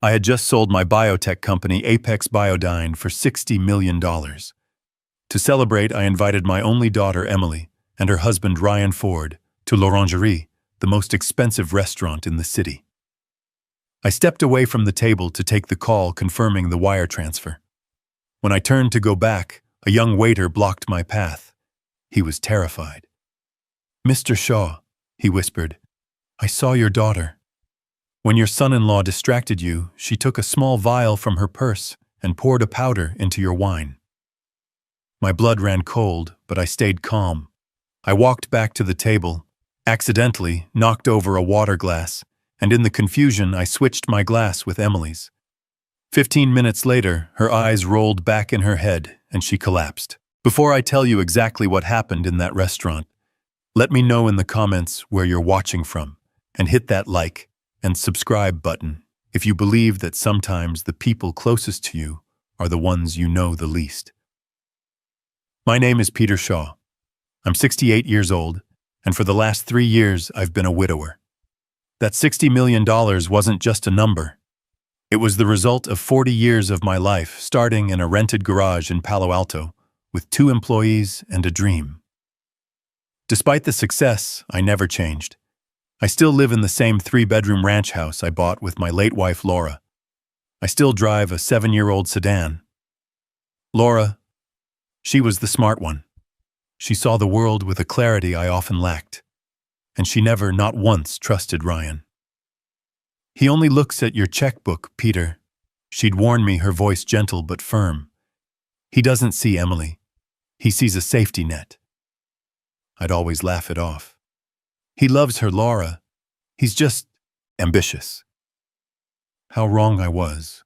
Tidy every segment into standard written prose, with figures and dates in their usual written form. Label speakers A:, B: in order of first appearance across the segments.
A: I had just sold my biotech company Apex Biodyne for $60 million. To celebrate, I invited my only daughter, Emily, and her husband, Ryan Ford, to l'Orangerie, the most expensive restaurant in the city. I stepped away from the table to take the call confirming the wire transfer. When I turned to go back, a young waiter blocked my path. He was terrified. "Mr. Shaw," he whispered, "I saw your daughter. When your son-in-law distracted you, she took a small vial from her purse and poured a powder into your wine." My blood ran cold, but I stayed calm. I walked back to the table, accidentally knocked over a water glass, and in the confusion I switched my glass with Emily's. 15 minutes later, her eyes rolled back in her head and she collapsed. Before I tell you exactly what happened in that restaurant, let me know in the comments where you're watching from, and hit that like and subscribe button if you believe that sometimes the people closest to you are the ones you know the least. My name is Peter Shaw. I'm 68 years old, and for the last 3 years I've been a widower. That $60 million wasn't just a number. It was the result of 40 years of my life, starting in a rented garage in Palo Alto, with 2 employees and a dream. Despite the success, I never changed. I still live in the same 3-bedroom ranch house I bought with my late wife Laura. I still drive a 7-year-old sedan. Laura, she was the smart one. She saw the world with a clarity I often lacked. And she never, not once, trusted Ryan. "He only looks at your checkbook, Peter," she'd warn me, her voice gentle but firm. "He doesn't see Emily. He sees a safety net." I'd always laugh it off. "He loves her, Laura. He's just ambitious." How wrong I was.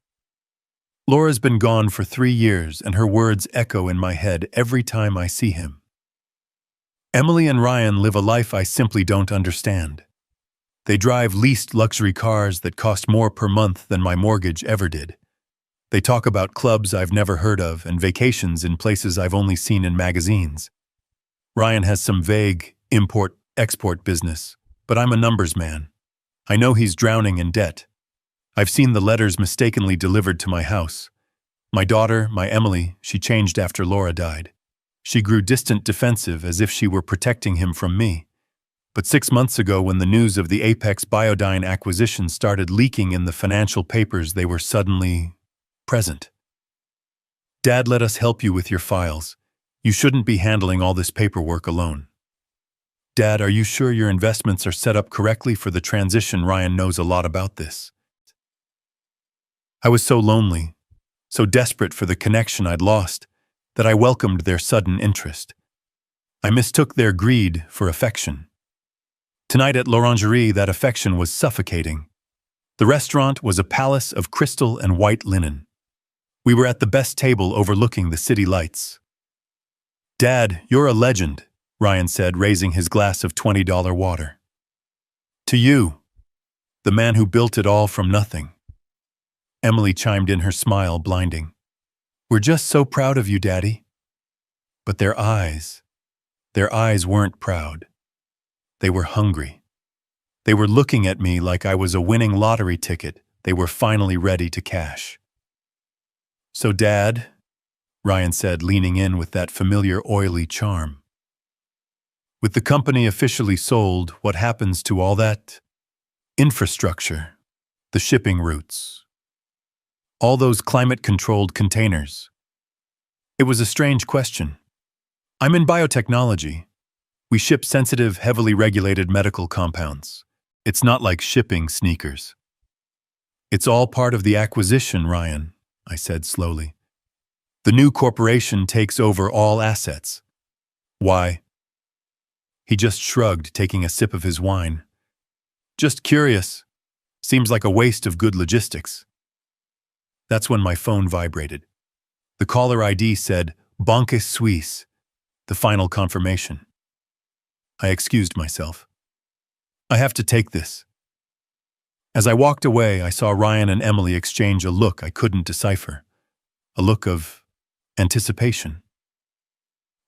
A: Laura's been gone for 3 years, and her words echo in my head every time I see him. Emily and Ryan live a life I simply don't understand. They drive leased luxury cars that cost more per month than my mortgage ever did. They talk about clubs I've never heard of and vacations in places I've only seen in magazines. Ryan has some vague import-export business, but I'm a numbers man. I know he's drowning in debt. I've seen the letters mistakenly delivered to my house. My daughter, my Emily, she changed after Laura died. She grew distant, defensive, as if she were protecting him from me. But 6 months ago, when the news of the Apex Biodyne acquisition started leaking in the financial papers, they were suddenly present. "Dad, let us help you with your files. You shouldn't be handling all this paperwork alone." "Dad, are you sure your investments are set up correctly for the transition? Ryan knows a lot about this." I was so lonely, so desperate for the connection I'd lost, that I welcomed their sudden interest. I mistook their greed for affection. Tonight at l'Orangerie, that affection was suffocating. The restaurant was a palace of crystal and white linen. We were at the best table overlooking the city lights. "Dad, you're a legend," Ryan said, raising his glass of $20 water. "To you, the man who built it all from nothing." Emily chimed in, her smile blinding. "We're just so proud of you, Daddy." But their eyes weren't proud. They were hungry. They were looking at me like I was a winning lottery ticket they were finally ready to cash. "So, Dad," Ryan said, leaning in with that familiar oily charm, "with the company officially sold, what happens to all that infrastructure, the shipping routes, all those climate-controlled containers?" It was a strange question. I'm in biotechnology. We ship sensitive, heavily regulated medical compounds. It's not like shipping sneakers. "It's all part of the acquisition, Ryan," I said slowly. "The new corporation takes over all assets." "Why?" He just shrugged, taking a sip of his wine. "Just curious. Seems like a waste of good logistics." That's when my phone vibrated. The caller ID said, "Banque Suisse," the final confirmation. I excused myself. "I have to take this." As I walked away, I saw Ryan and Emily exchange a look I couldn't decipher, a look of anticipation.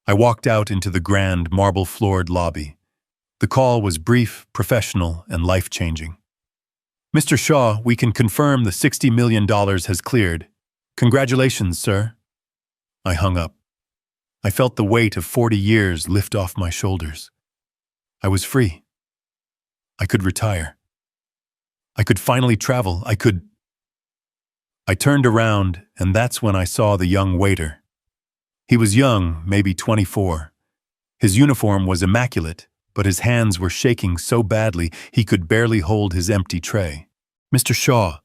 A: I walked out into the grand, marble-floored lobby. The call was brief, professional, and life-changing. Mr. Shaw, we can confirm the $60 million has cleared. Congratulations, sir. I hung up. I felt the weight of 40 years lift off my shoulders. I was free. I could retire. I could finally travel. I turned around, and that's when I saw the young waiter. He was young, maybe 24. His uniform was immaculate, but his hands were shaking so badly he could barely hold his empty tray. Mr. Shaw,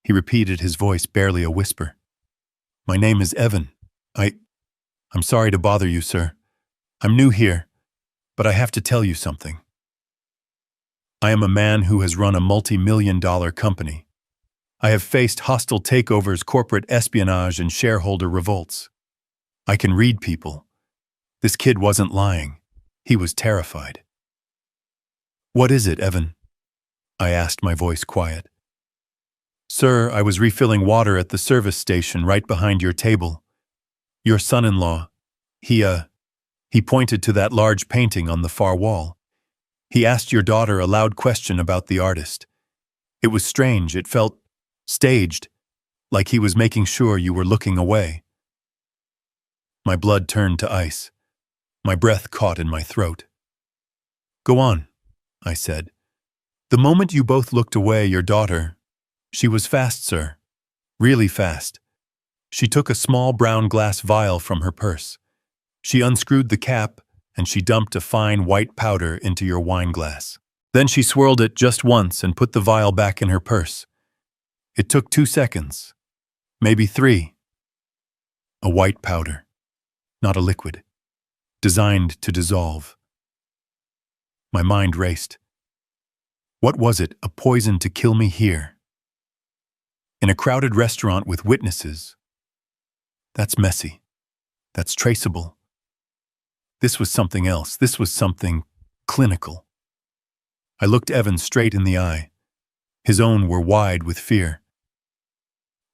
A: he repeated, his voice barely a whisper. My name is Evan. I'm sorry to bother you, sir. I'm new here, but I have to tell you something. I am a man who has run a multi-million-dollar company. I have faced hostile takeovers, corporate espionage, and shareholder revolts. I can read people. This kid wasn't lying. He was terrified. What is it, Evan? I asked, my voice quiet. Sir, I was refilling water at the service station right behind your table. Your son-in-law, he pointed to that large painting on the far wall. He asked your daughter a loud question about the artist. It was strange. It felt staged, like he was making sure you were looking away. My blood turned to ice. My breath caught in my throat. Go on, I said. The moment you both looked away, your daughter, she was fast, sir. Really fast. She took a small brown glass vial from her purse. She unscrewed the cap, and she dumped a fine white powder into your wine glass. Then she swirled it just once and put the vial back in her purse. It took 2 seconds, maybe 3. A white powder, not a liquid, designed to dissolve. My mind raced. What was it, a poison to kill me here? In a crowded restaurant with witnesses. That's messy. That's traceable. This was something else. This was something clinical. I looked Evan straight in the eye. His own were wide with fear.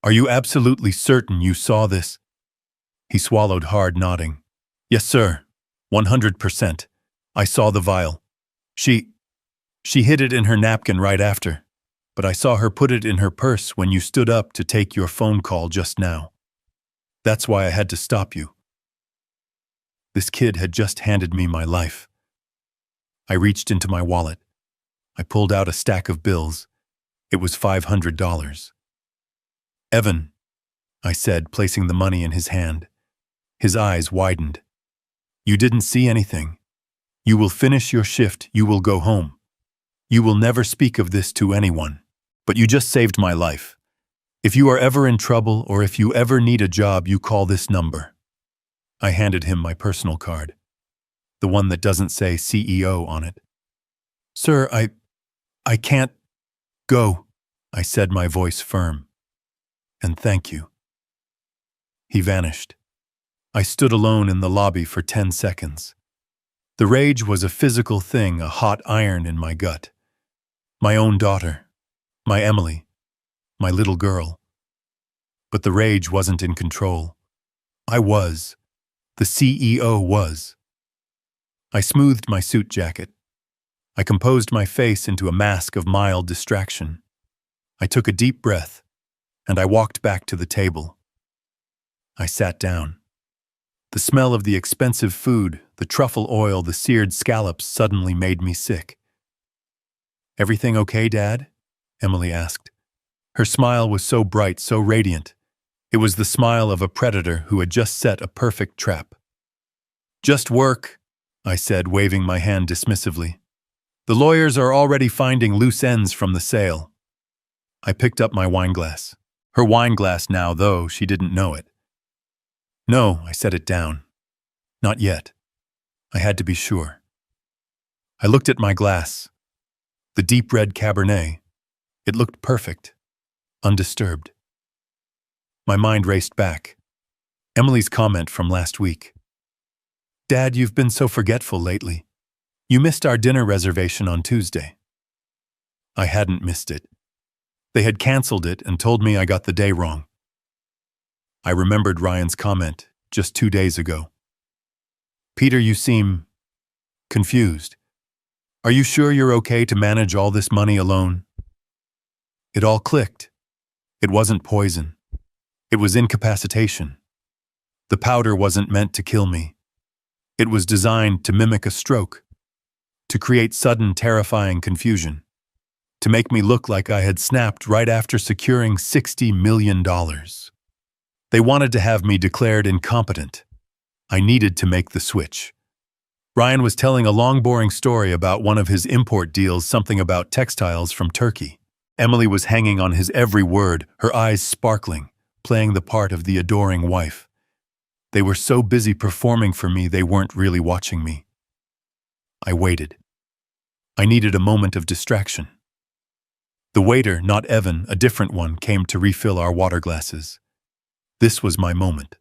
A: Are you absolutely certain you saw this? He swallowed hard, nodding. Yes, sir. 100%. I saw the vial. She hid it in her napkin right after, but I saw her put it in her purse when you stood up to take your phone call just now. That's why I had to stop you. This kid had just handed me my life. I reached into my wallet. I pulled out a stack of bills. It was $500. Evan, I said, placing the money in his hand. His eyes widened. You didn't see anything. You will finish your shift. You will go home. You will never speak of this to anyone. But you just saved my life. If you are ever in trouble or if you ever need a job, you call this number. I handed him my personal card, the one that doesn't say CEO on it. Sir, I can't go, I said, my voice firm. And thank you. He vanished. I stood alone in the lobby for 10 seconds. The rage was a physical thing, a hot iron in my gut. My own daughter, my Emily, my little girl. But the rage wasn't in control. I was. The CEO was. I smoothed my suit jacket. I composed my face into a mask of mild distraction. I took a deep breath, and I walked back to the table. I sat down. The smell of the expensive food, the truffle oil, the seared scallops suddenly made me sick. Everything okay, Dad? Emily asked. Her smile was so bright, so radiant. It was the smile of a predator who had just set a perfect trap. Just work, I said, waving my hand dismissively. The lawyers are already finding loose ends from the sale. I picked up my wineglass. Her wineglass now, though she didn't know it. No, I set it down. Not yet. I had to be sure. I looked at my glass. The deep red Cabernet. It looked perfect, undisturbed. My mind raced back. Emily's comment from last week. Dad, you've been so forgetful lately. You missed our dinner reservation on Tuesday. I hadn't missed it. They had canceled it and told me I got the day wrong. I remembered Ryan's comment just 2 days ago. Peter, you seem confused. Are you sure you're okay to manage all this money alone? It all clicked. It wasn't poison. It was incapacitation. The powder wasn't meant to kill me. It was designed to mimic a stroke, to create sudden, terrifying confusion, to make me look like I had snapped right after securing $60 million. They wanted to have me declared incompetent. I needed to make the switch. Ryan was telling a long, boring story about one of his import deals, something about textiles from Turkey. Emily was hanging on his every word, her eyes sparkling, playing the part of the adoring wife. They were so busy performing for me, they weren't really watching me. I waited. I needed a moment of distraction. The waiter, not Evan, a different one, came to refill our water glasses. This was my moment.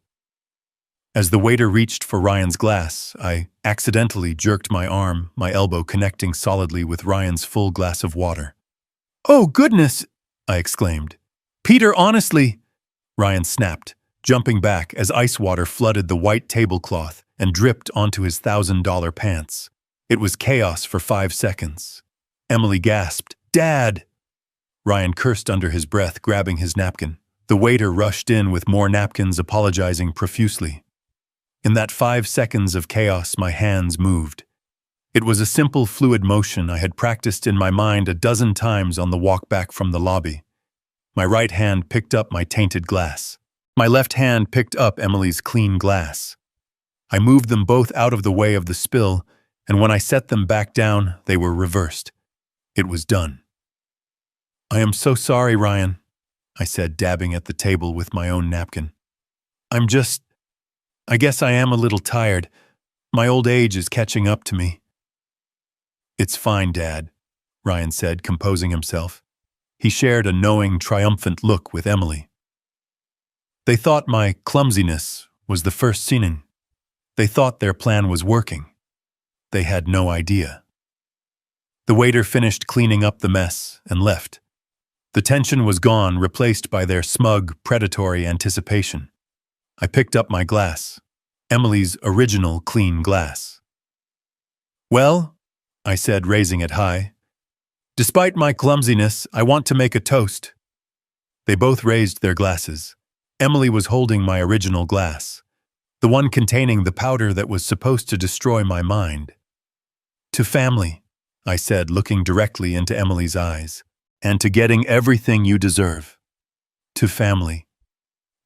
A: As the waiter reached for Ryan's glass, I accidentally jerked my arm, my elbow connecting solidly with Ryan's full glass of water. "Oh, goodness!" I exclaimed. "Peter, honestly!" Ryan snapped, jumping back as ice water flooded the white tablecloth and dripped onto his $1,000 pants. It was chaos for 5 seconds. Emily gasped, "Dad!" Ryan cursed under his breath, grabbing his napkin. The waiter rushed in with more napkins, apologizing profusely. In that 5 seconds of chaos, my hands moved. It was a simple, fluid motion I had practiced in my mind a dozen times on the walk back from the lobby. My right hand picked up my tainted glass. My left hand picked up Emily's clean glass. I moved them both out of the way of the spill, and when I set them back down, they were reversed. It was done. "I am so sorry, Ryan," I said, dabbing at the table with my own napkin. I guess I am a little tired. My old age is catching up to me." "It's fine, Dad," Ryan said, composing himself. He shared a knowing, triumphant look with Emily. They thought my clumsiness was the first scene. They thought their plan was working. They had no idea. The waiter finished cleaning up the mess and left. The tension was gone, replaced by their smug, predatory anticipation. I picked up my glass, Emily's original clean glass. "Well," I said, raising it high, "despite my clumsiness, I want to make a toast." They both raised their glasses. Emily was holding my original glass, the one containing the powder that was supposed to destroy my mind. "To family," I said, looking directly into Emily's eyes, "and to getting everything you deserve." "To family,"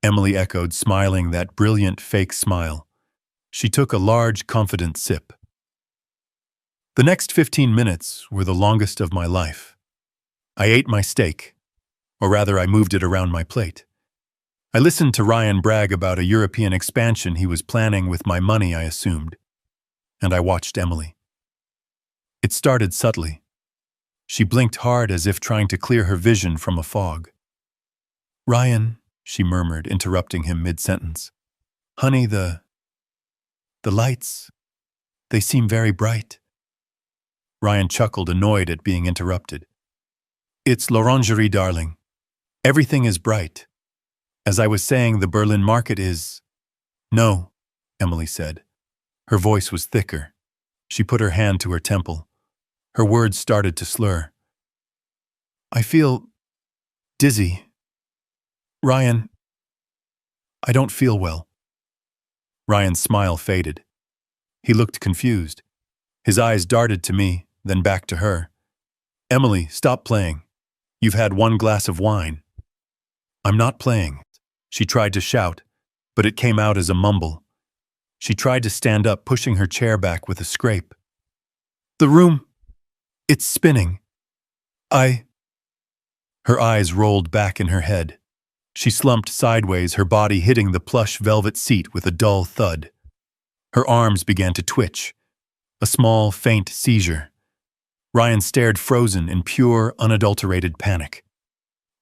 A: Emily echoed, smiling that brilliant fake smile. She took a large, confident sip. The next 15 minutes were the longest of my life. I ate my steak, or rather I moved it around my plate. I listened to Ryan brag about a European expansion he was planning with my money, I assumed. And I watched Emily. It started subtly. She blinked hard as if trying to clear her vision from a fog. "Ryan," she murmured, interrupting him mid-sentence. "Honey, the lights, they seem very bright." Ryan chuckled, annoyed at being interrupted. "It's l'orangerie, darling. Everything is bright. As I was saying, the Berlin market is—" "No," Emily said. Her voice was thicker. She put her hand to her temple. Her words started to slur. "I feel dizzy. Ryan, I don't feel well." Ryan's smile faded. He looked confused. His eyes darted to me, then back to her. "Emily, stop playing. You've had one glass of wine." "I'm not playing." She tried to shout, but it came out as a mumble. She tried to stand up, pushing her chair back with a scrape. "The room, it's spinning. Her eyes rolled back in her head. She slumped sideways, her body hitting the plush velvet seat with a dull thud. Her arms began to twitch. A small, faint seizure. Ryan stared, frozen in pure, unadulterated panic.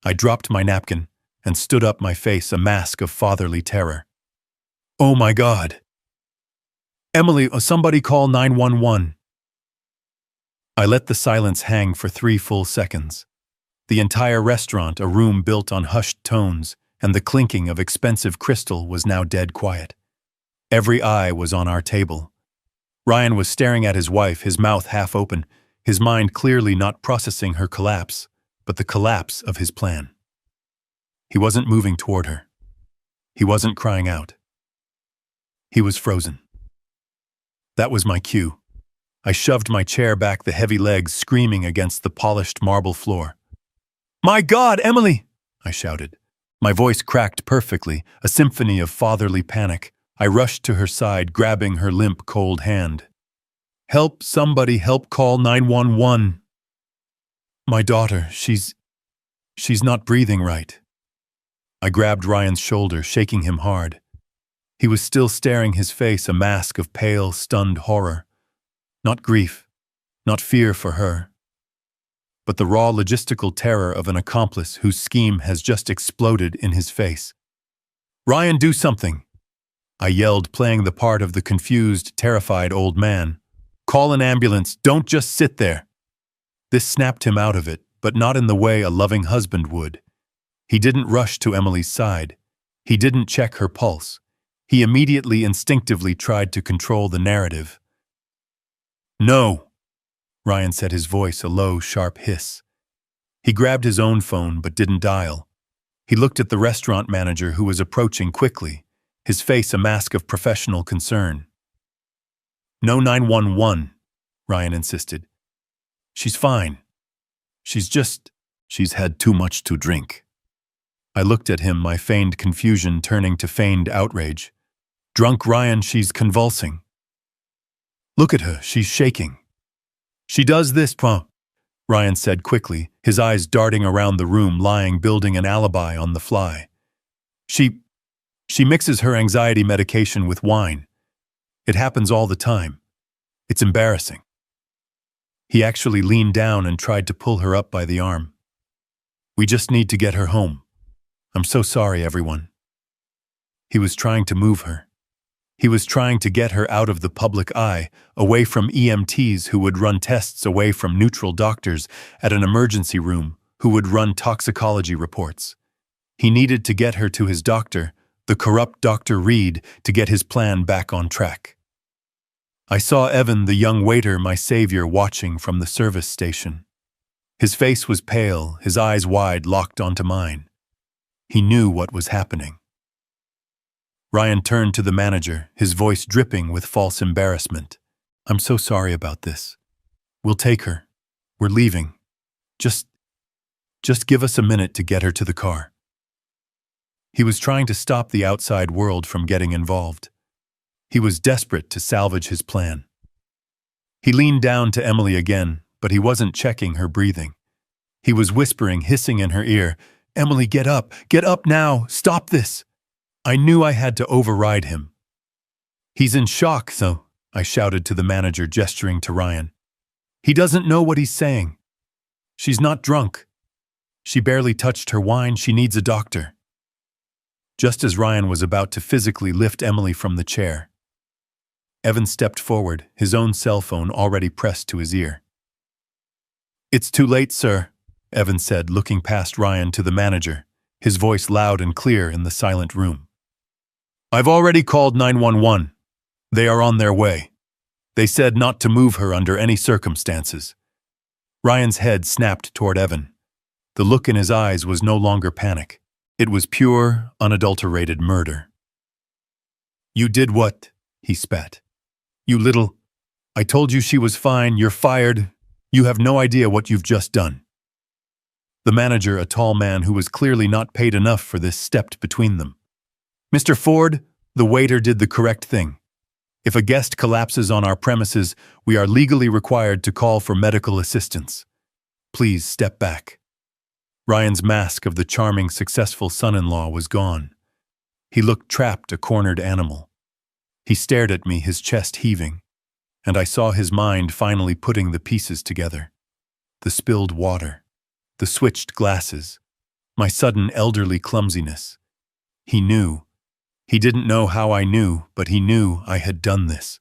A: I dropped my napkin and stood up, my face a mask of fatherly terror. "Oh my God! Emily, somebody call 911. I let the silence hang for 3 full seconds. The entire restaurant, a room built on hushed tones, and the clinking of expensive crystal was now dead quiet. Every eye was on our table. Ryan was staring at his wife, his mouth half open, his mind clearly not processing her collapse, but the collapse of his plan. He wasn't moving toward her. He wasn't crying out. He was frozen. That was my cue. I shoved my chair back, the heavy legs screaming against the polished marble floor. "My God, Emily!" I shouted. My voice cracked perfectly, a symphony of fatherly panic. I rushed to her side, grabbing her limp, cold hand. "Help, somebody, help, call 911. My daughter, she's not breathing right." I grabbed Ryan's shoulder, shaking him hard. He was still staring, his face a mask of pale, stunned horror. Not grief, not fear for her, but the raw logistical terror of an accomplice whose scheme has just exploded in his face. "Ryan, do something!" I yelled, playing the part of the confused, terrified old man. "Call an ambulance, don't just sit there." This snapped him out of it, but not in the way a loving husband would. He didn't rush to Emily's side. He didn't check her pulse. He immediately, instinctively tried to control the narrative. "No," Ryan said, his voice a low, sharp hiss. He grabbed his own phone but didn't dial. He looked at the restaurant manager who was approaching quickly, his face a mask of professional concern. "No 911, Ryan insisted. "She's fine. She's had too much to drink." I looked at him, my feigned confusion turning to feigned outrage. "Drunk, Ryan, she's convulsing. Look at her, she's shaking." "She does this, Ryan said quickly, his eyes darting around the room, building an alibi on the fly. She mixes her anxiety medication with wine. It happens all the time. It's embarrassing." He actually leaned down and tried to pull her up by the arm. "We just need to get her home. I'm so sorry, everyone." He was trying to move her. He was trying to get her out of the public eye, away from EMTs who would run tests, away from neutral doctors at an emergency room who would run toxicology reports. He needed to get her to his doctor, the corrupt Dr. Reed, to get his plan back on track. I saw Evan, the young waiter, my savior, watching from the service station. His face was pale, his eyes wide, locked onto mine. He knew what was happening. Ryan turned to the manager, his voice dripping with false embarrassment. "I'm so sorry about this. We'll take her. We're leaving. Just give us a minute to get her to the car." He was trying to stop the outside world from getting involved. He was desperate to salvage his plan. He leaned down to Emily again, but he wasn't checking her breathing. He was whispering, hissing in her ear, "Emily, get up now, stop this." I knew I had to override him. "He's in shock, though," I shouted to the manager, gesturing to Ryan. "He doesn't know what he's saying. She's not drunk. She barely touched her wine, she needs a doctor." Just as Ryan was about to physically lift Emily from the chair, Evan stepped forward, his own cell phone already pressed to his ear. "It's too late, sir," Evan said, looking past Ryan to the manager, his voice loud and clear in the silent room. "I've already called 911. They are on their way. They said not to move her under any circumstances." Ryan's head snapped toward Evan. The look in his eyes was no longer panic. It was pure, unadulterated murder. "You did what?" he spat. "You little... I told you she was fine, you're fired. You have no idea what you've just done." The manager, a tall man who was clearly not paid enough for this, stepped between them. "Mr. Ford, the waiter did the correct thing. If a guest collapses on our premises, we are legally required to call for medical assistance. Please step back." Ryan's mask of the charming, successful son-in-law was gone. He looked trapped, a cornered animal. He stared at me, his chest heaving, and I saw his mind finally putting the pieces together. The spilled water, the switched glasses, my sudden elderly clumsiness. He knew. He didn't know how I knew, but he knew I had done this.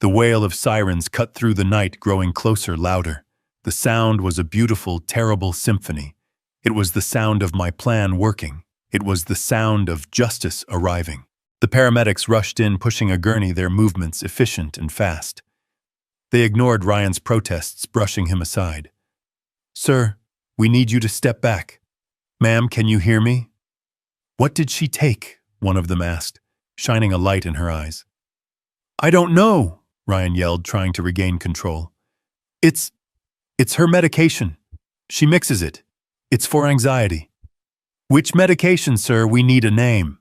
A: The wail of sirens cut through the night, growing closer, louder. The sound was a beautiful, terrible symphony. It was the sound of my plan working. It was the sound of justice arriving. The paramedics rushed in, pushing a gurney, their movements efficient and fast. They ignored Ryan's protests, brushing him aside. "Sir," We need you to step back. Ma'am, can you hear me? What did she take? One of them asked, shining a light in her eyes. I don't know, Ryan yelled, trying to regain control. It's her medication. She mixes it. It's for anxiety. Which medication, sir? We need a name.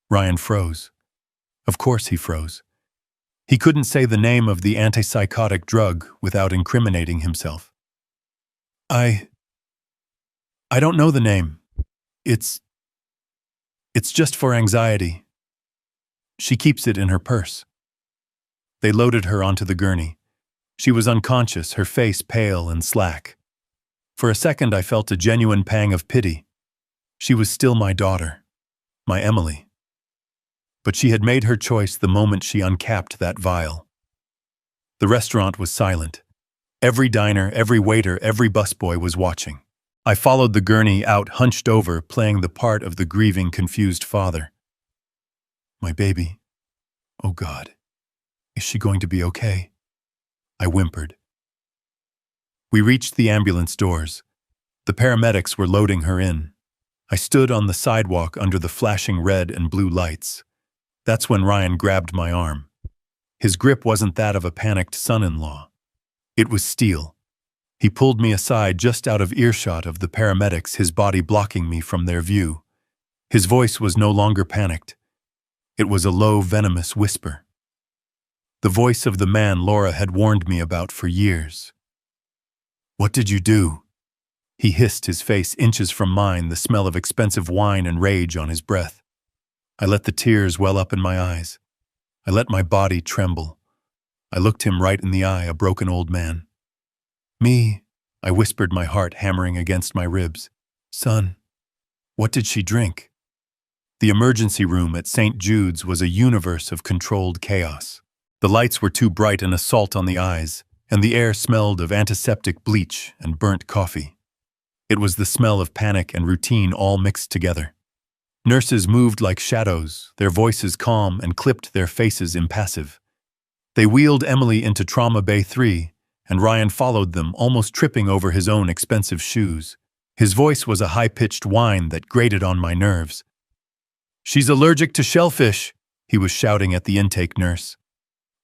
A: Ryan froze. Of course he froze. He couldn't say the name of the antipsychotic drug without incriminating himself. I don't know the name. It's just for anxiety. She keeps it in her purse. They loaded her onto the gurney. She was unconscious, her face pale and slack. For a second I felt a genuine pang of pity. She was still my daughter, my Emily. But she had made her choice the moment she uncapped that vial. The restaurant was silent. Every diner, every waiter, every busboy was watching. I followed the gurney out, hunched over, playing the part of the grieving, confused father. My baby. Oh God. Is she going to be okay? I whimpered. We reached the ambulance doors. The paramedics were loading her in. I stood on the sidewalk under the flashing red and blue lights. That's when Ryan grabbed my arm. His grip wasn't that of a panicked son-in-law. It was steel. He pulled me aside just out of earshot of the paramedics, his body blocking me from their view. His voice was no longer panicked. It was a low, venomous whisper. The voice of the man Laura had warned me about for years. What did you do? He hissed, his face inches from mine, the smell of expensive wine and rage on his breath. I let the tears well up in my eyes. I let my body tremble. I looked him right in the eye, a broken old man. Me, I whispered, my heart hammering against my ribs. Son, what did she drink? The emergency room at St. Jude's was a universe of controlled chaos. The lights were too bright, an assault on the eyes, and the air smelled of antiseptic bleach and burnt coffee. It was the smell of panic and routine all mixed together. Nurses moved like shadows, their voices calm and clipped, their faces impassive. They wheeled Emily into Trauma Bay 3, and Ryan followed them, almost tripping over his own expensive shoes. His voice was a high-pitched whine that grated on my nerves. She's allergic to shellfish, he was shouting at the intake nurse.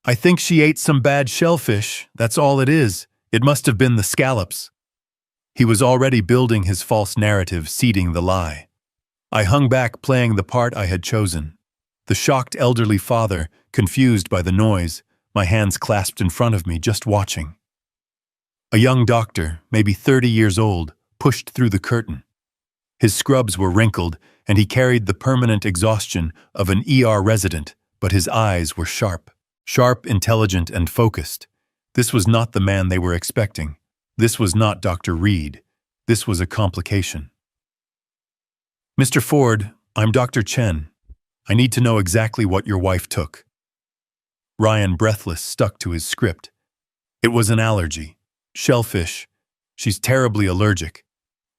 A: I think she ate some bad shellfish, that's all it is. It must have been the scallops. He was already building his false narrative, seeding the lie. I hung back, playing the part I had chosen. The shocked elderly father, confused by the noise, my hands clasped in front of me, just watching. A young doctor, maybe 30 years old, pushed through the curtain. His scrubs were wrinkled, and he carried the permanent exhaustion of an ER resident, but his eyes were sharp. Sharp, intelligent, and focused. This was not the man they were expecting. This was not Dr. Reed. This was a complication. Mr. Ford, I'm Dr. Chen. I need to know exactly what your wife took. Ryan, breathless, stuck to his script. It was an allergy. Shellfish. She's terribly allergic.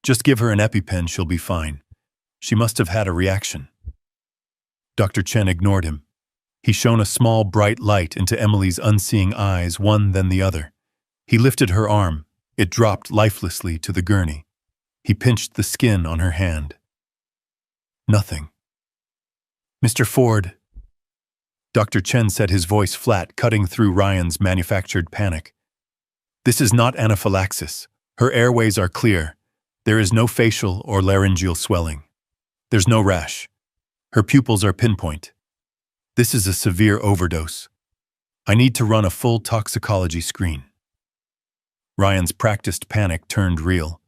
A: Just give her an EpiPen, she'll be fine. She must have had a reaction. Dr. Chen ignored him. He shone a small, bright light into Emily's unseeing eyes, one then the other. He lifted her arm. It dropped lifelessly to the gurney. He pinched the skin on her hand. Nothing. Mr. Ford. Dr. Chen said, his voice flat, cutting through Ryan's manufactured panic. This is not anaphylaxis. Her airways are clear. There is no facial or laryngeal swelling. There's no rash. Her pupils are pinpoint. This is a severe overdose. I need to run a full toxicology screen. Ryan's practiced panic turned real.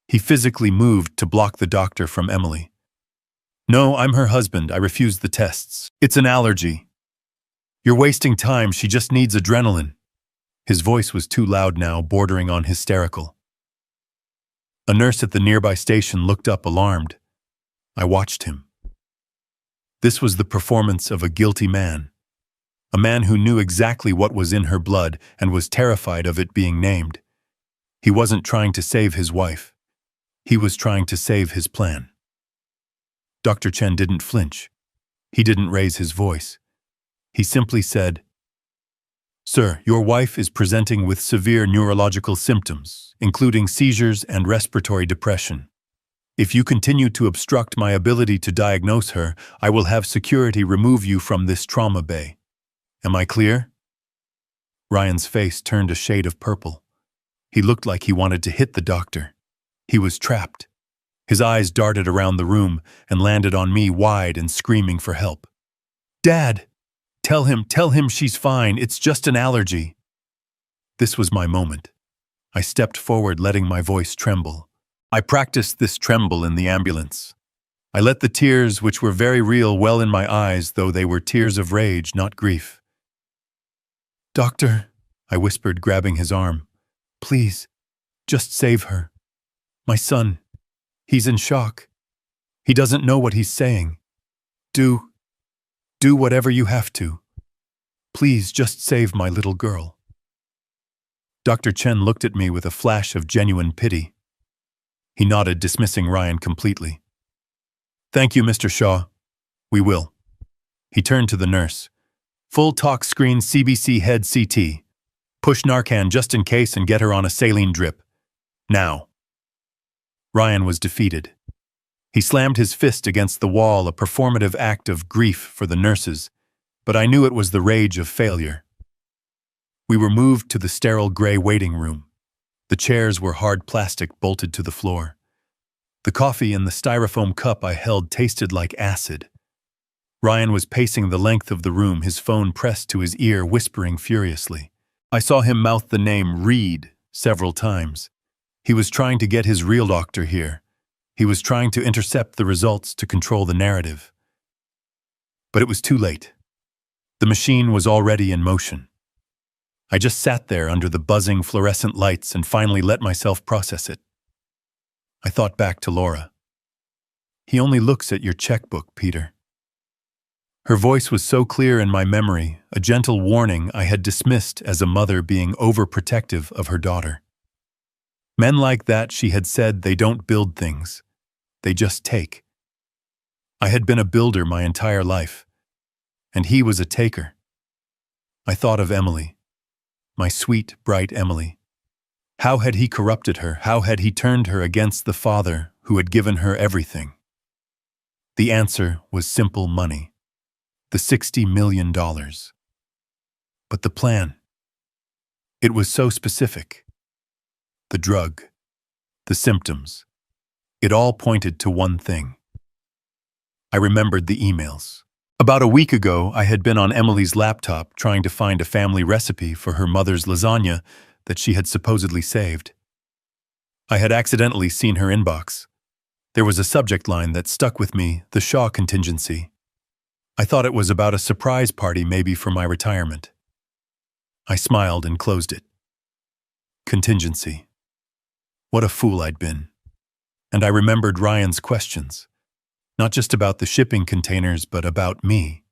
A: He physically moved to block the doctor from Emily. No, I'm her husband. I refuse the tests. It's an allergy. You're wasting time. She just needs adrenaline. His voice was too loud now, bordering on hysterical. A nurse at the nearby station looked up, alarmed. I watched him. This was the performance of a guilty man. A man who knew exactly what was in her blood and was terrified of it being named. He wasn't trying to save his wife. He was trying to save his plan. Dr. Chen didn't flinch. He didn't raise his voice. He simply said, Sir, your wife is presenting with severe neurological symptoms, including seizures and respiratory depression. If you continue to obstruct my ability to diagnose her, I will have security remove you from this trauma bay. Am I clear?" Ryan's face turned a shade of purple. He looked like he wanted to hit the doctor. He was trapped. His eyes darted around the room and landed on me wide and screaming for help. "Dad! Tell him she's fine, it's just an allergy." This was my moment. I stepped forward, letting my voice tremble. I practiced this tremble in the ambulance. I let the tears, which were very real, well in my eyes, though they were tears of rage, not grief. "Doctor," I whispered, grabbing his arm, "please, just save her. My son, he's in shock. He doesn't know what he's saying. Do whatever you have to. Please, just save my little girl." Dr. Chen looked at me with a flash of genuine pity. He nodded, dismissing Ryan completely. "Thank you, Mr. Shaw. We will." He turned to the nurse. "Full talk screen, CBC head CT. Push Narcan just in case and get her on a saline drip. Now." Ryan was defeated. He slammed his fist against the wall, a performative act of grief for the nurses, but I knew it was the rage of failure. We were moved to the sterile gray waiting room. The chairs were hard plastic bolted to the floor. The coffee in the styrofoam cup I held tasted like acid. Ryan was pacing the length of the room, his phone pressed to his ear, whispering furiously. I saw him mouth the name Reed several times. He was trying to get his real doctor here. He was trying to intercept the results to control the narrative. But it was too late. The machine was already in motion. I just sat there under the buzzing fluorescent lights and finally let myself process it. I thought back to Laura. "He only looks at your checkbook, Peter." Her voice was so clear in my memory, a gentle warning I had dismissed as a mother being overprotective of her daughter. Men like that, she had said, they don't build things. They just take. I had been a builder my entire life, and he was a taker. I thought of Emily, my sweet, bright Emily. How had he corrupted her? How had he turned her against the father who had given her everything? The answer was simple: money. The $60 million. But the plan. It was so specific. The drug. The symptoms. It all pointed to one thing. I remembered the emails. About a week ago, I had been on Emily's laptop trying to find a family recipe for her mother's lasagna that she had supposedly saved. I had accidentally seen her inbox. There was a subject line that stuck with me: the Shaw contingency. I thought it was about a surprise party, maybe for my retirement. I smiled and closed it. Contingency. What a fool I'd been. And I remembered Ryan's questions. Not just about the shipping containers, but about me.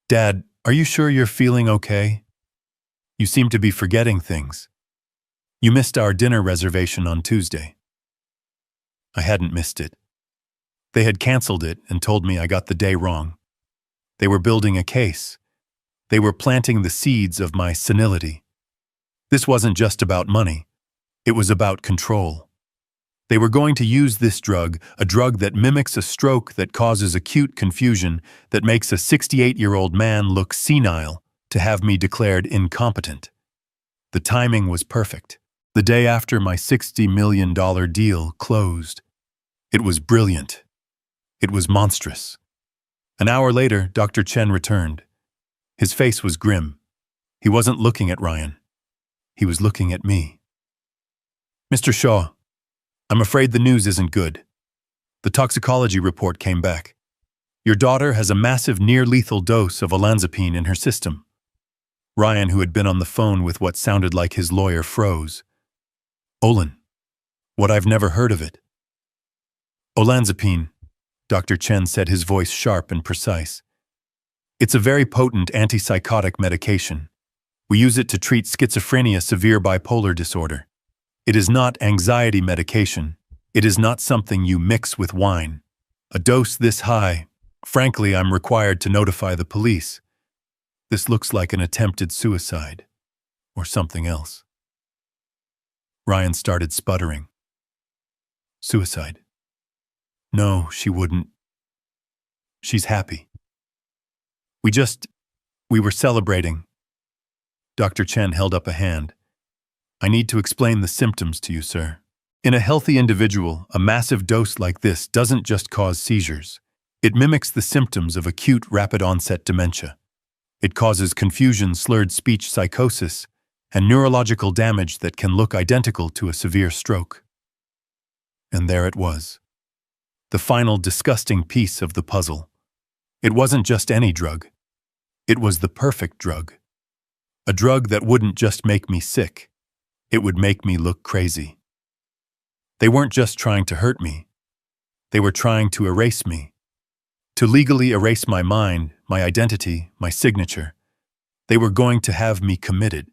A: "Dad, are you sure you're feeling okay? You seem to be forgetting things. You missed our dinner reservation on Tuesday." I hadn't missed it. They had canceled it and told me I got the day wrong. They were building a case. They were planting the seeds of my senility. This wasn't just about money. It was about control. They were going to use this drug, a drug that mimics a stroke, that causes acute confusion, that makes a 68-year-old man look senile, to have me declared incompetent. The timing was perfect. The day after my $60 million deal closed. It was brilliant. It was monstrous. An hour later, Dr. Chen returned. His face was grim. He wasn't looking at Ryan. He was looking at me. "Mr. Shaw, I'm afraid the news isn't good. The toxicology report came back. Your daughter has a massive near-lethal dose of olanzapine in her system." Ryan, who had been on the phone with what sounded like his lawyer, froze. "Olan? What? I've never heard of it." "Olanzapine," Dr. Chen said, his voice sharp and precise. "It's a very potent antipsychotic medication. We use it to treat schizophrenia, severe bipolar disorder. It is not anxiety medication. It is not something you mix with wine. A dose this high, frankly, I'm required to notify the police. This looks like an attempted suicide, or something else. Ryan started sputtering. Suicide? No, she wouldn't. She's happy. We were celebrating. Dr. Chen held up a hand. I need to explain the symptoms to you, sir. In a healthy individual, a massive dose like this doesn't just cause seizures. It mimics the symptoms of acute rapid-onset dementia. It causes confusion, slurred speech, psychosis, and neurological damage that can look identical to a severe stroke. And there it was. The final disgusting piece of the puzzle. It wasn't just any drug. It was the perfect drug. A drug that wouldn't just make me sick. It would make me look crazy. They weren't just trying to hurt me. They were trying to erase me. To legally erase my mind, my identity, my signature. They were going to have me committed.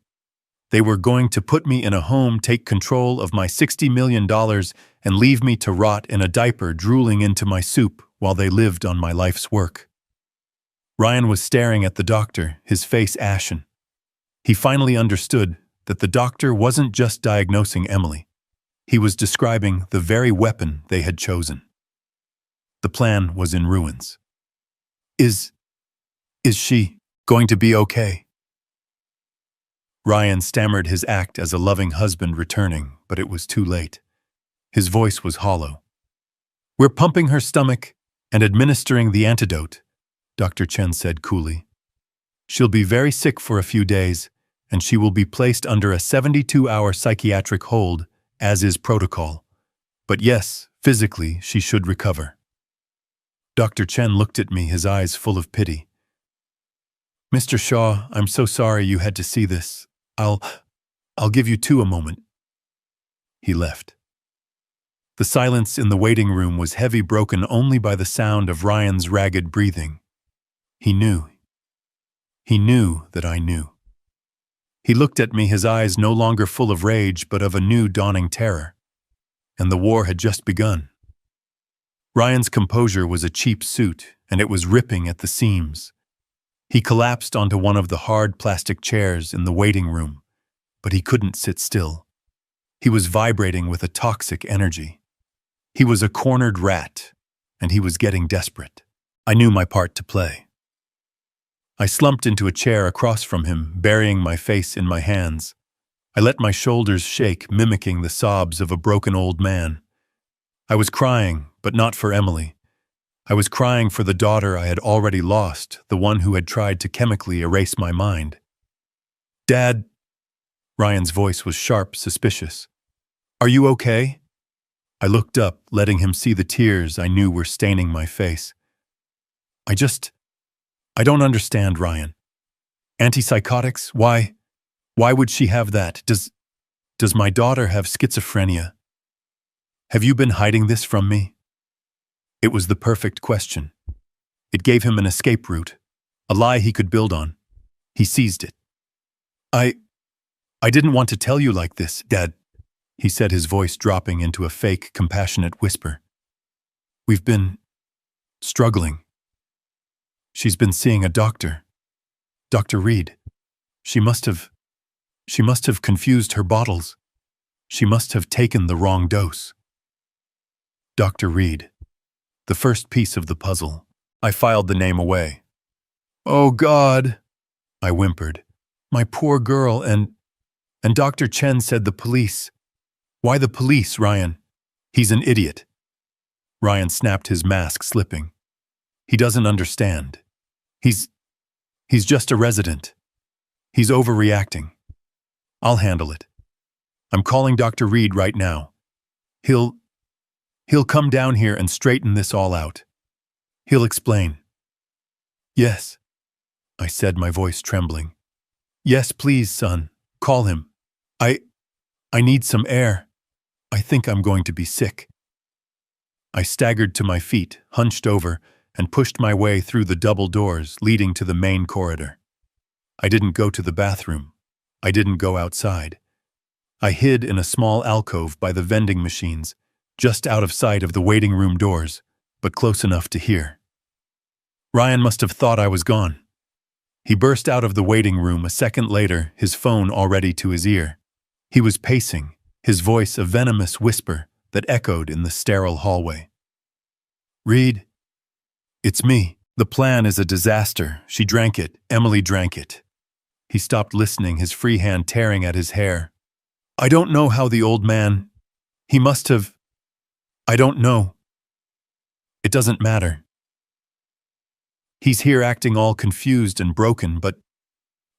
A: They were going to put me in a home, take control of my $60 million, and leave me to rot in a diaper drooling into my soup while they lived on my life's work. Ryan was staring at the doctor, his face ashen. He finally understood that the doctor wasn't just diagnosing Emily. He was describing the very weapon they had chosen. The plan was in ruins. Is she going to be okay? Ryan stammered his act as a loving husband returning, but it was too late. His voice was hollow. We're pumping her stomach and administering the antidote, Dr. Chen said coolly. She'll be very sick for a few days, and she will be placed under a 72-hour psychiatric hold, as is protocol. But yes, physically, she should recover. Dr. Chen looked at me, his eyes full of pity. Mr. Shaw, I'm so sorry you had to see this. I'll give you two a moment. He left. The silence in the waiting room was heavy, broken only by the sound of Ryan's ragged breathing. He knew. He knew that I knew. He looked at me, his eyes no longer full of rage, but of a new dawning terror. And the war had just begun. Ryan's composure was a cheap suit, and it was ripping at the seams. He collapsed onto one of the hard plastic chairs in the waiting room, but he couldn't sit still. He was vibrating with a toxic energy. He was a cornered rat, and he was getting desperate. I knew my part to play. I slumped into a chair across from him, burying my face in my hands. I let my shoulders shake, mimicking the sobs of a broken old man. I was crying, but not for Emily. I was crying for the daughter I had already lost, the one who had tried to chemically erase my mind. Dad, Ryan's voice was sharp, suspicious. Are you okay? I looked up, letting him see the tears I knew were staining my face. I don't understand, Ryan. Antipsychotics? Why would she have that? Does my daughter have schizophrenia? Have you been hiding this from me? It was the perfect question. It gave him an escape route, a lie he could build on. He seized it. I didn't want to tell you like this, Dad, he said, his voice dropping into a fake, compassionate whisper. We've been struggling. She's been seeing a doctor. Dr. Reed. She must have confused her bottles. She must have taken the wrong dose. Dr. Reed. The first piece of the puzzle. I filed the name away. Oh, God, I whimpered. My poor girl, and Dr. Chen said the police. Why the police, Ryan? He's an idiot. Ryan snapped, his mask slipping. He doesn't understand. He's just a resident. He's overreacting. I'll handle it. I'm calling Dr. Reed right now. He'll come down here and straighten this all out. He'll explain. Yes, I said, my voice trembling. Yes, please, son. Call him. I need some air. I think I'm going to be sick. I staggered to my feet, hunched over, and pushed my way through the double doors leading to the main corridor. I didn't go to the bathroom. I didn't go outside. I hid in a small alcove by the vending machines, just out of sight of the waiting room doors, but close enough to hear. Ryan must have thought I was gone. He burst out of the waiting room a second later, his phone already to his ear. He was pacing, his voice a venomous whisper that echoed in the sterile hallway. "Reed, it's me. The plan is a disaster. She drank it. Emily drank it." He stopped listening, his free hand tearing at his hair. "I don't know how the old man... He must have... I don't know. It doesn't matter. He's here acting all confused and broken, but...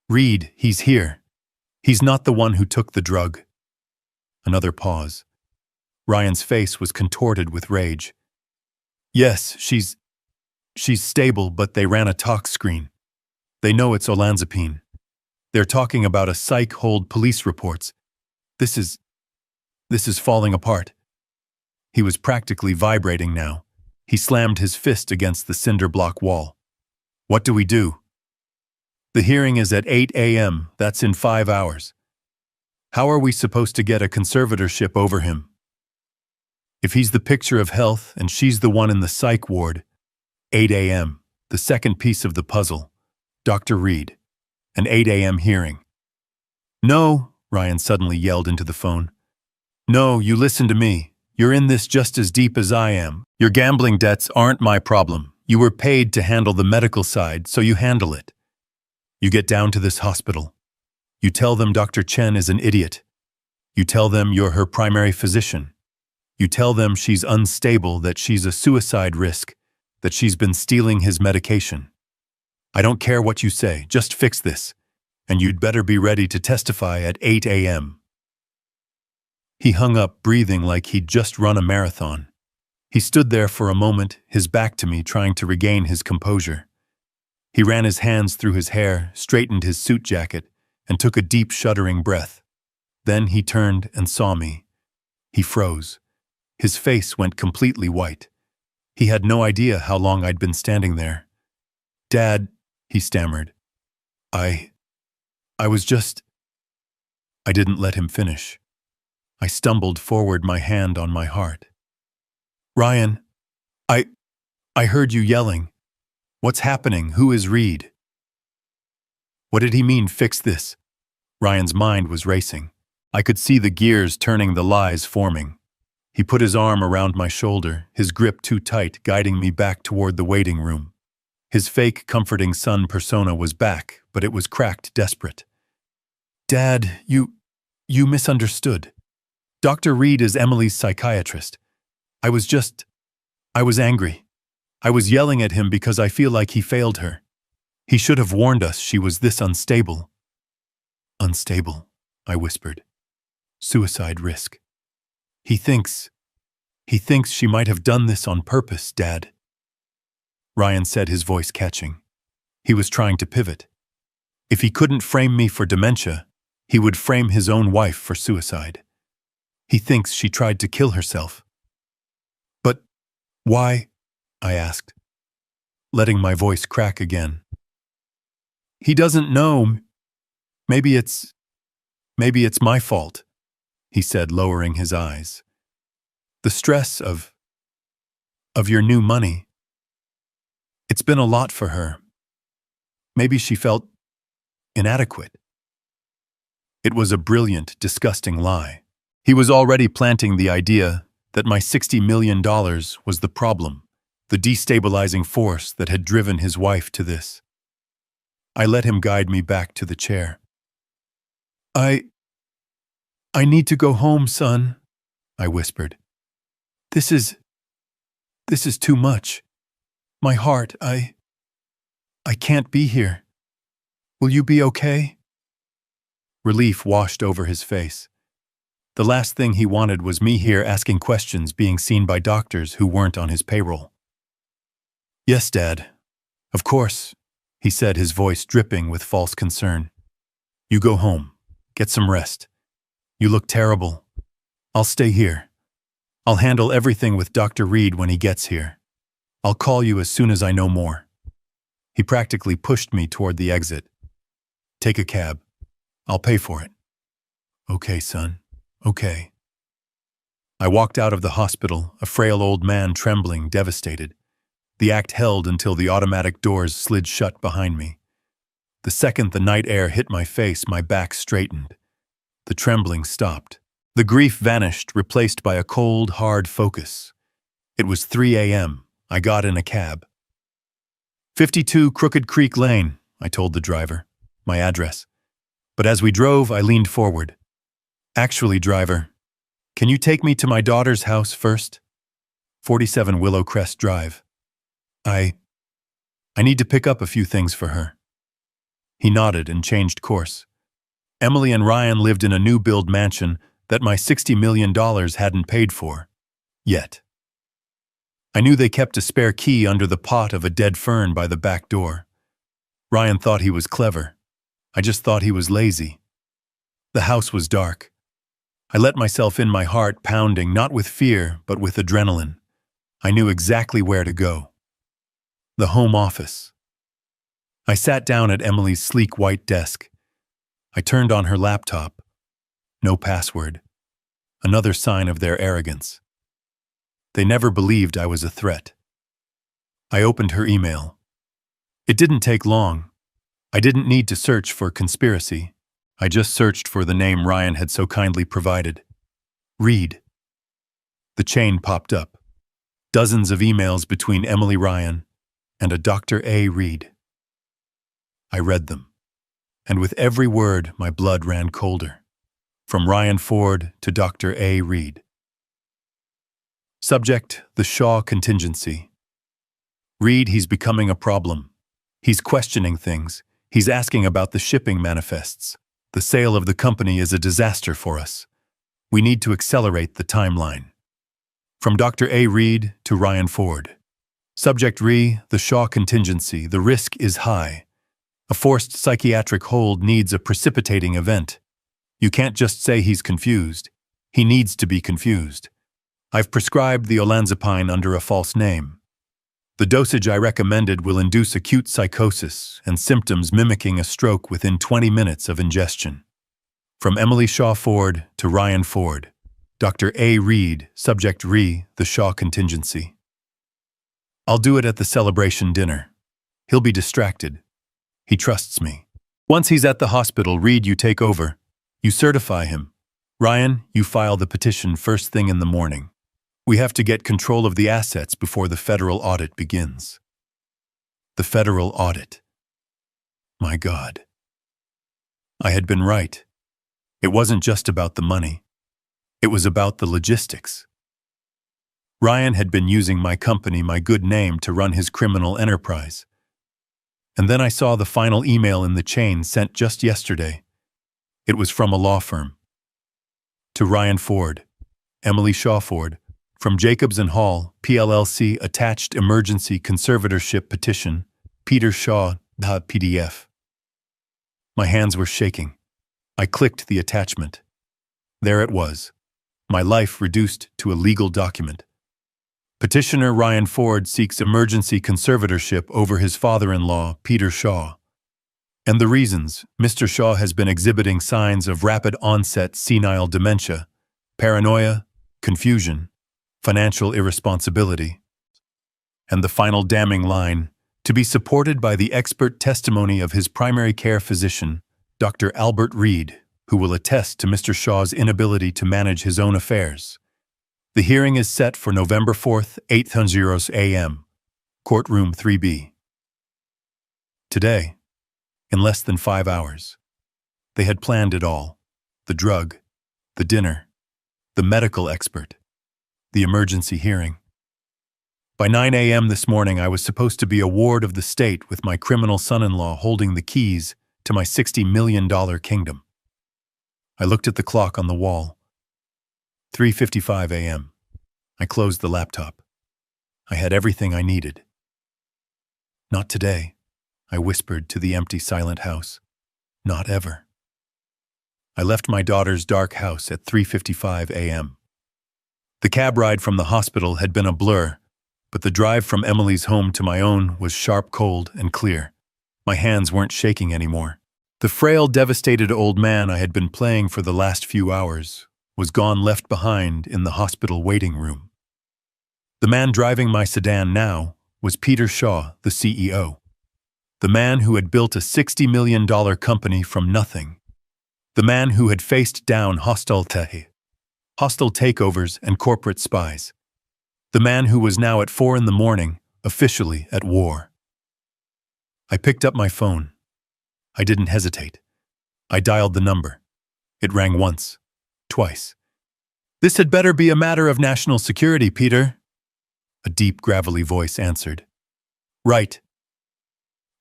A: Reed, he's here. He's not the one who took the drug." Another pause. Ryan's face was contorted with rage. "Yes, she's stable, but they ran a tox screen. They know it's olanzapine. They're talking about a psych hold police reports. This is falling apart." He was practically vibrating now. He slammed his fist against the cinder block wall. "What do we do?" "The hearing is at 8 a.m. That's in 5 hours. How are we supposed to get a conservatorship over him? If he's the picture of health and she's the one in the psych ward, 8 a.m., the second piece of the puzzle. Dr. Reed, an 8 a.m. hearing." "No," Ryan suddenly yelled into the phone. "No, you listen to me. You're in this just as deep as I am. Your gambling debts aren't my problem. You were paid to handle the medical side, so you handle it. You get down to this hospital. You tell them Dr. Chen is an idiot. You tell them you're her primary physician. You tell them she's unstable, that she's a suicide risk, that she's been stealing his medication. I don't care what you say, just fix this, and you'd better be ready to testify at 8 a.m. He hung up, breathing like he'd just run a marathon. He stood there for a moment, his back to me, trying to regain his composure. He ran his hands through his hair, straightened his suit jacket, and took a deep, shuddering breath. Then he turned and saw me. He froze. His face went completely white. He had no idea how long I'd been standing there. "Dad," he stammered. I was just... I didn't let him finish. I stumbled forward, my hand on my heart. "Ryan, I heard you yelling. What's happening? Who is Reed?" What did he mean, fix this? Ryan's mind was racing. I could see the gears turning, the lies forming. He put his arm around my shoulder, his grip too tight, guiding me back toward the waiting room. His fake, comforting son persona was back, but it was cracked, desperate. "Dad, you misunderstood. Dr. Reed is Emily's psychiatrist. I was angry. I was yelling at him because I feel like he failed her. He should have warned us she was this unstable." "Unstable," I whispered. "Suicide risk. He thinks she might have done this on purpose, Dad." Ryan said, his voice catching. He was trying to pivot. If he couldn't frame me for dementia, he would frame his own wife for suicide. He thinks she tried to kill herself. "But why?" I asked, letting my voice crack again. "He doesn't know. Maybe it's my fault," he said, lowering his eyes. "The stress of your new money. It's been a lot for her. Maybe she felt inadequate." It was a brilliant, disgusting lie. He was already planting the idea that my $60 million was the problem, the destabilizing force that had driven his wife to this. I let him guide me back to the chair. I need to go home, son," I whispered. This is too much. My heart, I can't be here. Will you be okay?" Relief washed over his face. The last thing he wanted was me here asking questions, being seen by doctors who weren't on his payroll. "Yes, Dad. Of course," he said, his voice dripping with false concern. "You go home. Get some rest. You look terrible. I'll stay here. I'll handle everything with Dr. Reed when he gets here. I'll call you as soon as I know more." He practically pushed me toward the exit. "Take a cab. I'll pay for it." "Okay, son. Okay." I walked out of the hospital, a frail old man trembling, devastated. The act held until the automatic doors slid shut behind me. The second the night air hit my face, my back straightened. The trembling stopped. The grief vanished, replaced by a cold, hard focus. It was 3 a.m. I got in a cab. 52 Crooked Creek Lane, I told the driver, my address. But as we drove, I leaned forward. Actually, driver, can you take me to my daughter's house first? 47 Willow Crest Drive. I need to pick up a few things for her. He nodded and changed course. Emily and Ryan lived in a new-build mansion that my $60 million hadn't paid for. Yet. I knew they kept a spare key under the pot of a dead fern by the back door. Ryan thought he was clever. I just thought he was lazy. The house was dark. I let myself in, my heart pounding, not with fear, but with adrenaline. I knew exactly where to go. The home office. I sat down at Emily's sleek white desk. I turned on her laptop. No password. Another sign of their arrogance. They never believed I was a threat. I opened her email. It didn't take long. I didn't need to search for conspiracy. I just searched for the name Ryan had so kindly provided. Reed. The chain popped up. Dozens of emails between Emily Ryan and a Dr. A. Reed. I read them, and with every word my blood ran colder. From Ryan Ford to Dr. A. Reed. Subject, the Shaw contingency. Reed, he's becoming a problem. He's questioning things. He's asking about the shipping manifests. The sale of the company is a disaster for us. We need to accelerate the timeline. From Dr. A. Reed to Ryan Ford. Subject Re, the Shaw contingency. The risk is high. A forced psychiatric hold needs a precipitating event. You can't just say he's confused. He needs to be confused. I've prescribed the olanzapine under a false name. The dosage I recommended will induce acute psychosis and symptoms mimicking a stroke within 20 minutes of ingestion. From Emily Shaw Ford to Ryan Ford. Dr. A. Reed, Subject Re, the Shaw contingency. I'll do it at the celebration dinner. He'll be distracted. He trusts me. Once he's at the hospital, Reed, you take over. You certify him. Ryan, you file the petition first thing in the morning. We have to get control of the assets before the federal audit begins. The federal audit. My God. I had been right. It wasn't just about the money. It was about the logistics. Ryan had been using my company, my good name, to run his criminal enterprise. And then I saw the final email in the chain sent just yesterday. It was from a law firm. To Ryan Ford, Emily Shaw Ford, from Jacobs and Hall, PLLC, attached emergency conservatorship petition, Peter Shaw, PDF. My hands were shaking. I clicked the attachment. There it was, my life reduced to a legal document. Petitioner Ryan Ford seeks emergency conservatorship over his father-in-law, Peter Shaw. And the reasons: Mr. Shaw has been exhibiting signs of rapid onset senile dementia, paranoia, confusion, financial irresponsibility. And the final damning line, to be supported by the expert testimony of his primary care physician, Dr. Albert Reed, who will attest to Mr. Shaw's inability to manage his own affairs. The hearing is set for November 4th, 8:00 a.m., Courtroom 3B. Today, in less than 5 hours, they had planned it all: the drug, the dinner, the medical expert, the emergency hearing. By 9 a.m. this morning, I was supposed to be a ward of the state with my criminal son-in-law holding the keys to my $60 million kingdom. I looked at the clock on the wall. 3:55 a.m. I closed the laptop. I had everything I needed. Not today, I whispered to the empty, silent house. Not ever. I left my daughter's dark house at 3:55 a.m. The cab ride from the hospital had been a blur, but the drive from Emily's home to my own was sharp, cold, and clear. My hands weren't shaking anymore. The frail, devastated old man I had been playing for the last few hours was gone, left behind in the hospital waiting room. The man driving my sedan now was Peter Shaw, the CEO. The man who had built a $60 million company from nothing. The man who had faced down hostile takeovers and corporate spies. The man who was now at 4 a.m, officially at war. I picked up my phone. I didn't hesitate. I dialed the number. It rang once, twice. "This had better be a matter of national security, Peter," a deep, gravelly voice answered. "Right,"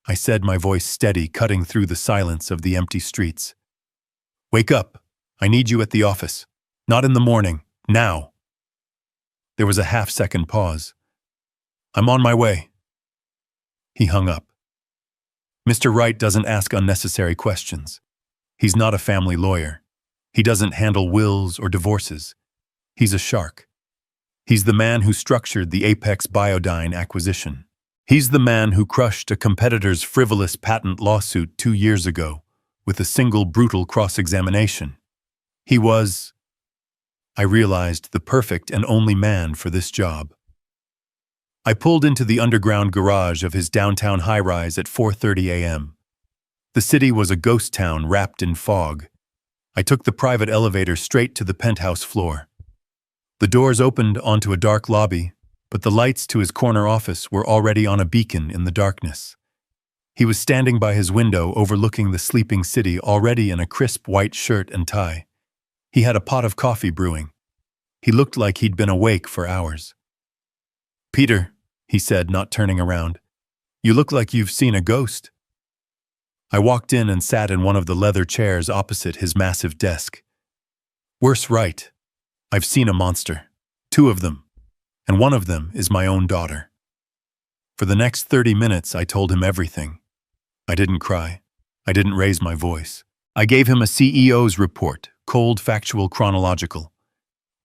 A: I said, my voice steady, cutting through the silence of the empty streets. "Wake up. I need you at the office. Not in the morning. Now." There was a half-second pause. "I'm on my way." He hung up. Mr. Wright doesn't ask unnecessary questions. He's not a family lawyer. He doesn't handle wills or divorces. He's a shark. He's the man who structured the Apex Biodyne acquisition. He's the man who crushed a competitor's frivolous patent lawsuit 2 years ago with a single brutal cross-examination. He was, I realized, the perfect and only man for this job. I pulled into the underground garage of his downtown high-rise at 4:30 a.m. The city was a ghost town wrapped in fog. I took the private elevator straight to the penthouse floor. The doors opened onto a dark lobby, but the lights to his corner office were already on a beacon in the darkness. He was standing by his window overlooking the sleeping city, already in a crisp white shirt and tie. He had a pot of coffee brewing. He looked like he'd been awake for hours. "Peter," he said, not turning around, "you look like you've seen a ghost." I walked in and sat in one of the leather chairs opposite his massive desk. "Worse right. I've seen a monster. 2 of them. And one of them is my own daughter." For the next 30 minutes, I told him everything. I didn't cry. I didn't raise my voice. I gave him a CEO's report, cold, factual, chronological.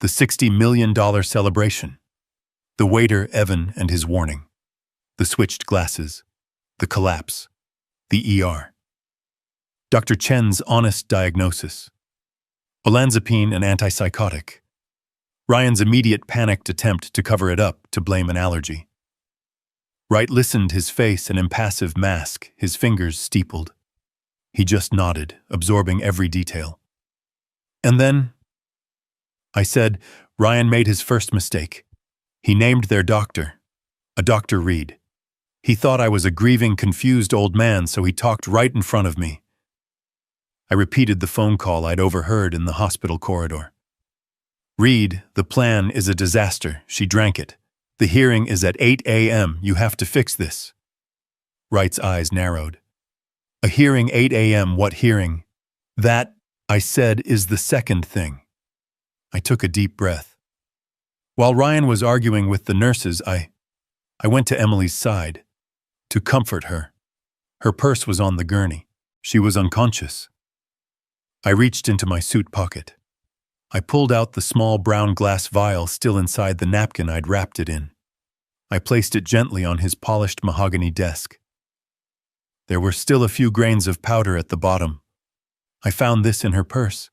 A: The $60 million celebration. The waiter, Evan, and his warning. The switched glasses. The collapse. The ER. Dr. Chen's honest diagnosis. Olanzapine, an antipsychotic. Ryan's immediate panicked attempt to cover it up, to blame an allergy. Wright listened, his face an impassive mask, his fingers steepled. He just nodded, absorbing every detail. "And then," I said, "Ryan made his first mistake. He named their doctor, a Dr. Reed. He thought I was a grieving, confused old man, so he talked right in front of me." I repeated the phone call I'd overheard in the hospital corridor. "Reed, the plan is a disaster." She drank it. "The hearing is at 8 a.m. You have to fix this." Wright's eyes narrowed. "A hearing 8 a.m. What hearing?" "That," I said, "is the second thing." I took a deep breath. While Ryan was arguing with the nurses, I went to Emily's side to comfort her. Her purse was on the gurney. She was unconscious. I reached into my suit pocket. I pulled out the small brown glass vial still inside the napkin I'd wrapped it in. I placed it gently on his polished mahogany desk. There were still a few grains of powder at the bottom. I found this in her purse.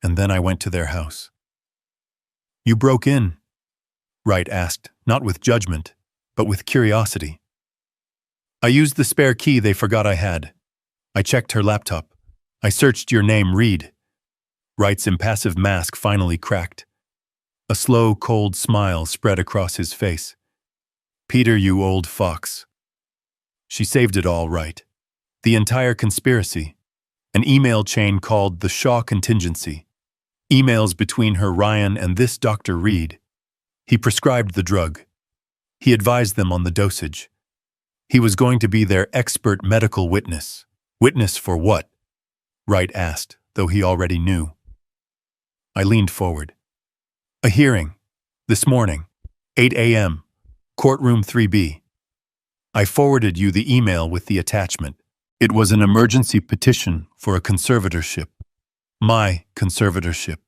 A: And then I went to their house. "You broke in?" Wright asked, not with judgment, but with curiosity. "I used the spare key they forgot I had. I checked her laptop. I searched your name, Reed." Wright's impassive mask finally cracked. A slow, cold smile spread across his face. "Peter, you old fox." She saved it all right. The entire conspiracy. An email chain called the Shaw Contingency. Emails between her, Ryan, and this Dr. Reed. He prescribed the drug. He advised them on the dosage. He was going to be their expert medical witness. Witness for what? Wright asked, though he already knew. I leaned forward. "A hearing. This morning. 8 a.m. Courtroom 3B. I forwarded you the email with the attachment. It was an emergency petition for a conservatorship. My conservatorship."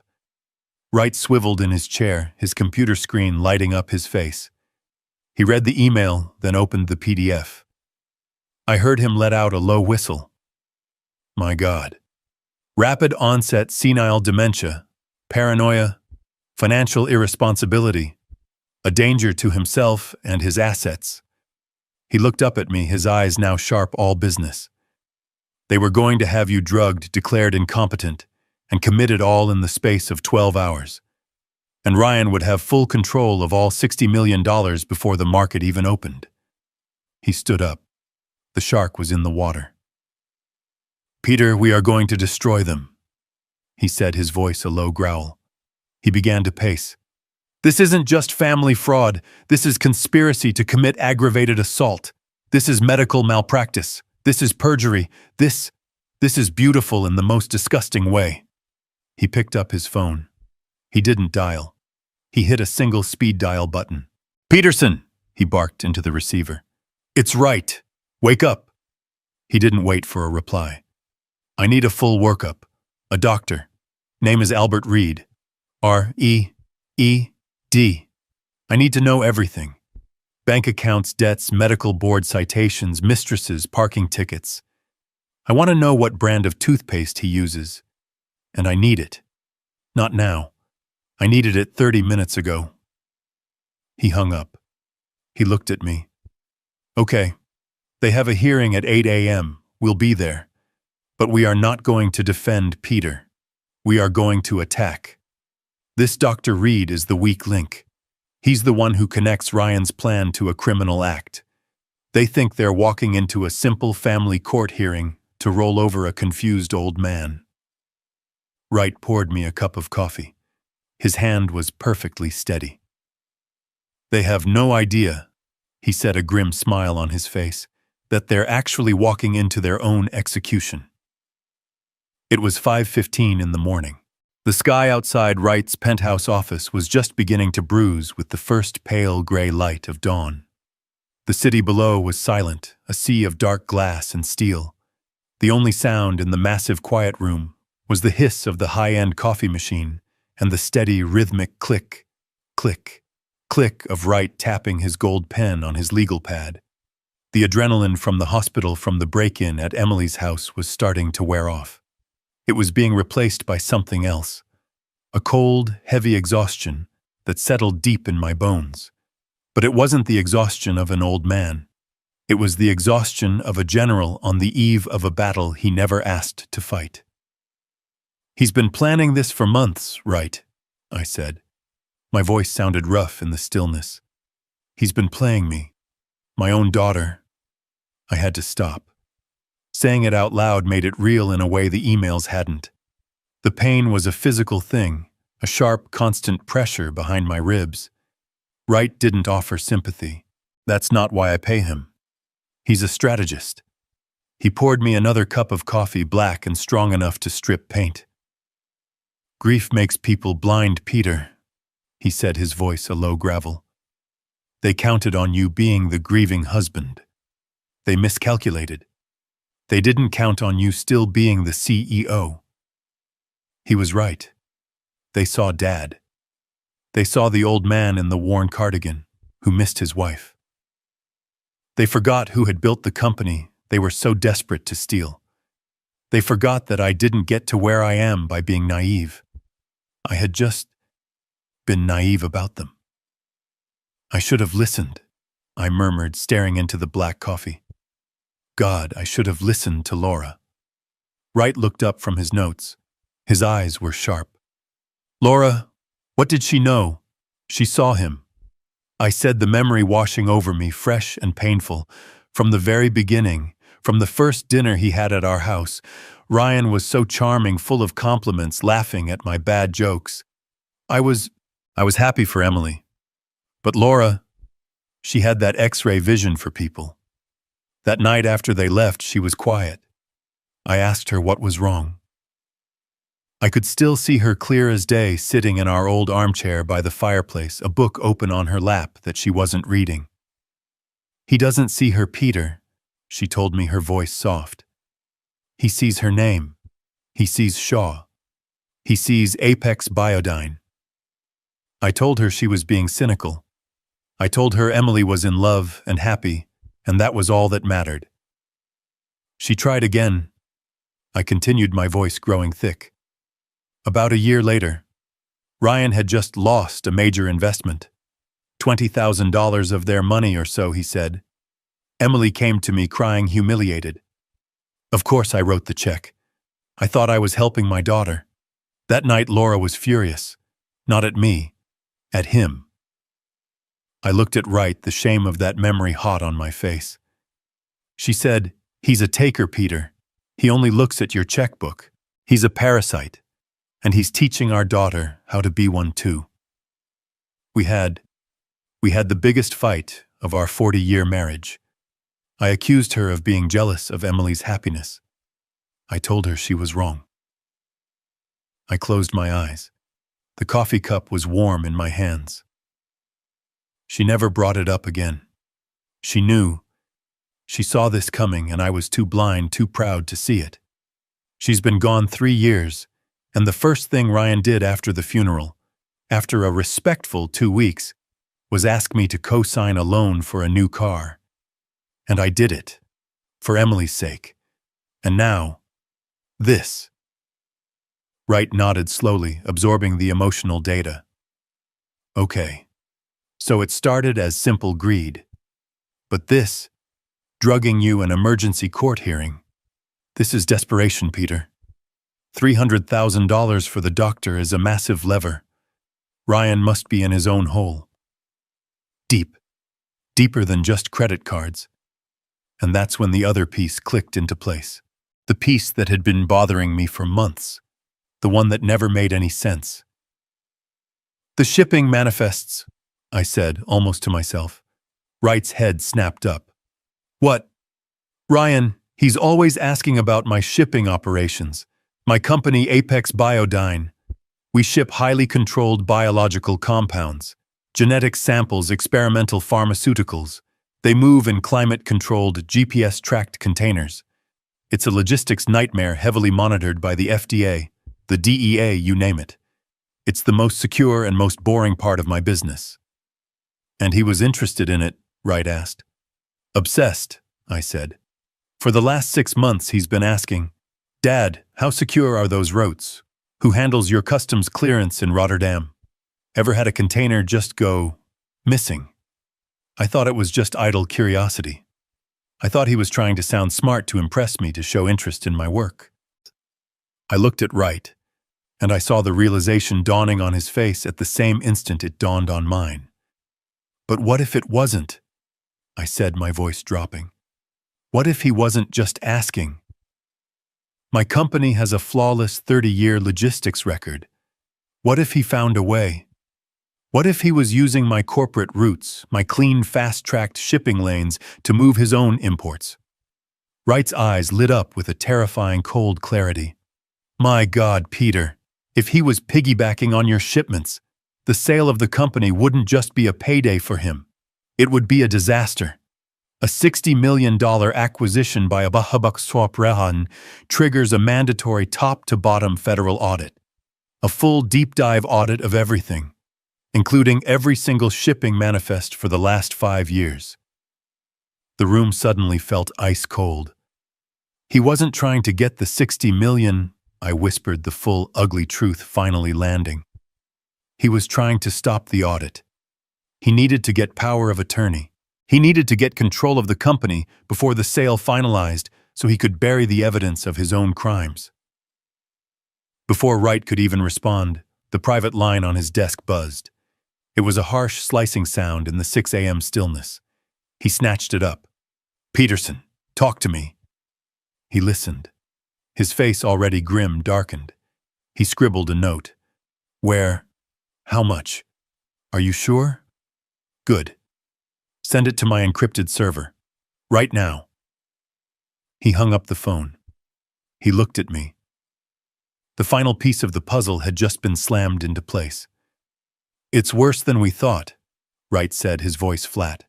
A: Wright swiveled in his chair, his computer screen lighting up his face. He read the email, then opened the PDF. I heard him let out a low whistle. My God. Rapid onset senile dementia, paranoia, financial irresponsibility, a danger to himself and his assets. He looked up at me, his eyes now sharp, all business. They were going to have you drugged, declared incompetent, and committed all in the space of 12 hours. And Ryan would have full control of all $60 million before the market even opened. He stood up. The shark was in the water. "Peter, we are going to destroy them," he said, his voice a low growl. He began to pace. "This isn't just family fraud. This is conspiracy to commit aggravated assault. This is medical malpractice. This is perjury. This is beautiful in the most disgusting way." He picked up his phone. He didn't dial. He hit a single speed dial button. "Peterson," he barked into the receiver. "It's right. Wake up." He didn't wait for a reply. "I need a full workup. A doctor. Name is Albert Reed. R-E-E-D. I need to know everything. Bank accounts, debts, medical board citations, mistresses, parking tickets. I want to know what brand of toothpaste he uses. And I need it. Not now. I needed it 30 minutes ago." He hung up. He looked at me. "Okay. They have a hearing at 8 a.m. We'll be there. But we are not going to defend Peter. We are going to attack. This Dr. Reed is the weak link. He's the one who connects Ryan's plan to a criminal act. They think they're walking into a simple family court hearing to roll over a confused old man." Wright poured me a cup of coffee. His hand was perfectly steady. "They have no idea," he said, a grim smile on his face, "that they're actually walking into their own execution." It was 5:15 in the morning. The sky outside Wright's penthouse office was just beginning to bruise with the first pale gray light of dawn. The city below was silent, a sea of dark glass and steel. The only sound in the massive quiet room was the hiss of the high-end coffee machine and the steady rhythmic click, click, click of Wright tapping his gold pen on his legal pad. The adrenaline from the hospital from the break-in at Emily's house was starting to wear off. It was being replaced by something else, a cold, heavy exhaustion that settled deep in my bones. But it wasn't the exhaustion of an old man. It was the exhaustion of a general on the eve of a battle he never asked to fight. "He's been planning this for months, Wright," I said. My voice sounded rough in the stillness. "He's been playing me. My own daughter." I had to stop. Saying it out loud made it real in a way the emails hadn't. The pain was a physical thing, a sharp, constant pressure behind my ribs. Wright didn't offer sympathy. That's not why I pay him. He's a strategist. He poured me another cup of coffee, black and strong enough to strip paint. "Grief makes people blind, Peter," he said, his voice a low gravel. "They counted on you being the grieving husband. They miscalculated. They didn't count on you still being the CEO." He was right. They saw Dad. They saw the old man in the worn cardigan, who missed his wife. They forgot who had built the company they were so desperate to steal. They forgot that I didn't get to where I am by being naive. I had just been naive about them. "I should have listened," I murmured, staring into the black coffee. "God, I should have listened to Laura." Wright looked up from his notes. His eyes were sharp. "Laura, what did she know? She saw him." I said, the memory washing over me, fresh and painful. From the very beginning, from the first dinner he had at our house, Ryan was so charming, full of compliments, laughing at my bad jokes. I was happy for Emily. But Laura, she had that X-ray vision for people. That night after they left, she was quiet. I asked her what was wrong. I could still see her clear as day, sitting in our old armchair by the fireplace, a book open on her lap that she wasn't reading. "He doesn't see her, Peter," she told me, her voice soft. "He sees her name. He sees Shaw. He sees Apex Biodyne." I told her she was being cynical. I told her Emily was in love and happy, and that was all that mattered. She tried again. I continued, my voice growing thick. About a year later, Ryan had just lost a major investment. $20,000 of their money or so, he said. Emily came to me crying humiliated. Of course I wrote the check. I thought I was helping my daughter. That night Laura was furious. Not at me, at him. I looked at Wright, the shame of that memory hot on my face. She said, "He's a taker, Peter. He only looks at your checkbook. He's a parasite. And he's teaching our daughter how to be one too." We had the biggest fight of our 40-year marriage. I accused her of being jealous of Emily's happiness. I told her she was wrong. I closed my eyes. The coffee cup was warm in my hands. She never brought it up again. She knew. She saw this coming, and I was too blind, too proud to see it. She's been gone 3 years, and the first thing Ryan did after the funeral, after a respectful 2 weeks, was ask me to co-sign a loan for a new car. And I did it, for Emily's sake. And now, this. Wright nodded slowly, absorbing the emotional data. Okay. So it started as simple greed. But this, drugging you an emergency court hearing, this is desperation, Peter. $300,000 for the doctor is a massive lever. Ryan must be in his own hole. Deep. Deeper than just credit cards. And that's when the other piece clicked into place. The piece that had been bothering me for months. The one that never made any sense. The shipping manifests, I said, almost to myself. Wright's head snapped up. What? Ryan, he's always asking about my shipping operations. My company, Apex Biodyne. We ship highly controlled biological compounds, genetic samples, experimental pharmaceuticals. They move in climate-controlled, GPS-tracked containers. It's a logistics nightmare heavily monitored by the FDA, the DEA, you name it. It's the most secure and most boring part of my business. And he was interested in it, Wright asked. Obsessed, I said. For the last 6 months he's been asking, Dad, how secure are those routes? Who handles your customs clearance in Rotterdam? Ever had a container just go missing? I thought it was just idle curiosity. I thought he was trying to sound smart to impress me, to show interest in my work. I looked at Wright, and I saw the realization dawning on his face at the same instant it dawned on mine. But what if it wasn't? I said, my voice dropping. What if he wasn't just asking? My company has a flawless 30-year logistics record. What if he found a way? What if he was using my corporate routes, my clean, fast-tracked shipping lanes, to move his own imports? Wright's eyes lit up with a terrifying cold clarity. My God, Peter, if he was piggybacking on your shipments, the sale of the company wouldn't just be a payday for him. It would be a disaster. A $60 million acquisition by a Bahabak triggers a mandatory top-to-bottom federal audit. A full deep-dive audit of everything, including every single shipping manifest for the last 5 years. The room suddenly felt ice-cold. He wasn't trying to get the $60 million, I whispered, the full, ugly truth finally landing. He was trying to stop the audit. He needed to get power of attorney. He needed to get control of the company before the sale finalized so he could bury the evidence of his own crimes. Before Wright could even respond, the private line on his desk buzzed. It was a harsh, slicing sound in the 6 a.m. stillness. He snatched it up. Peterson, talk to me. He listened. His face, already grim, darkened. He scribbled a note. Where? How much? Are you sure? Good. Send it to my encrypted server. Right now. He hung up the phone. He looked at me. The final piece of the puzzle had just been slammed into place. It's worse than we thought, Wright said, his voice flat.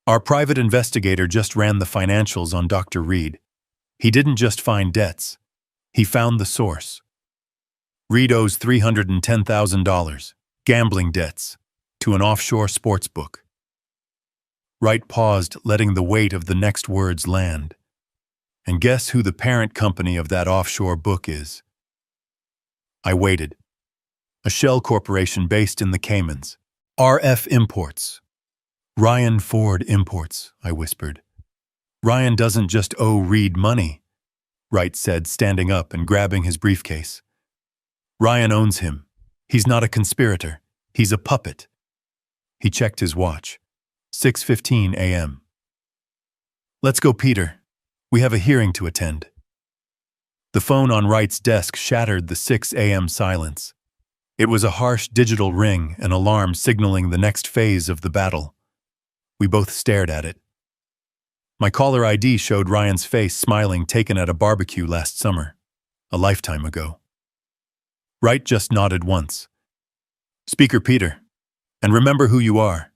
A: Our private investigator just ran the financials on Dr. Reed. He didn't just find debts. He found the source. Reed owes $310,000, gambling debts, to an offshore sports book. Wright paused, letting the weight of the next words land. And guess who the parent company of that offshore book is? I waited. A shell corporation based in the Caymans. RF Imports. Ryan Ford Imports, I whispered. Ryan doesn't just owe Reed money, Wright said, standing up and grabbing his briefcase. Ryan owns him. He's not a conspirator. He's a puppet. He checked his watch. 6:15 a.m. Let's go, Peter. We have a hearing to attend. The phone on Wright's desk shattered the 6 a.m. silence. It was a harsh digital ring, an alarm signaling the next phase of the battle. We both stared at it. My caller ID showed Ryan's face smiling, taken at a barbecue last summer, a lifetime ago. Wright just nodded once. Speaker Peter, and remember who you are.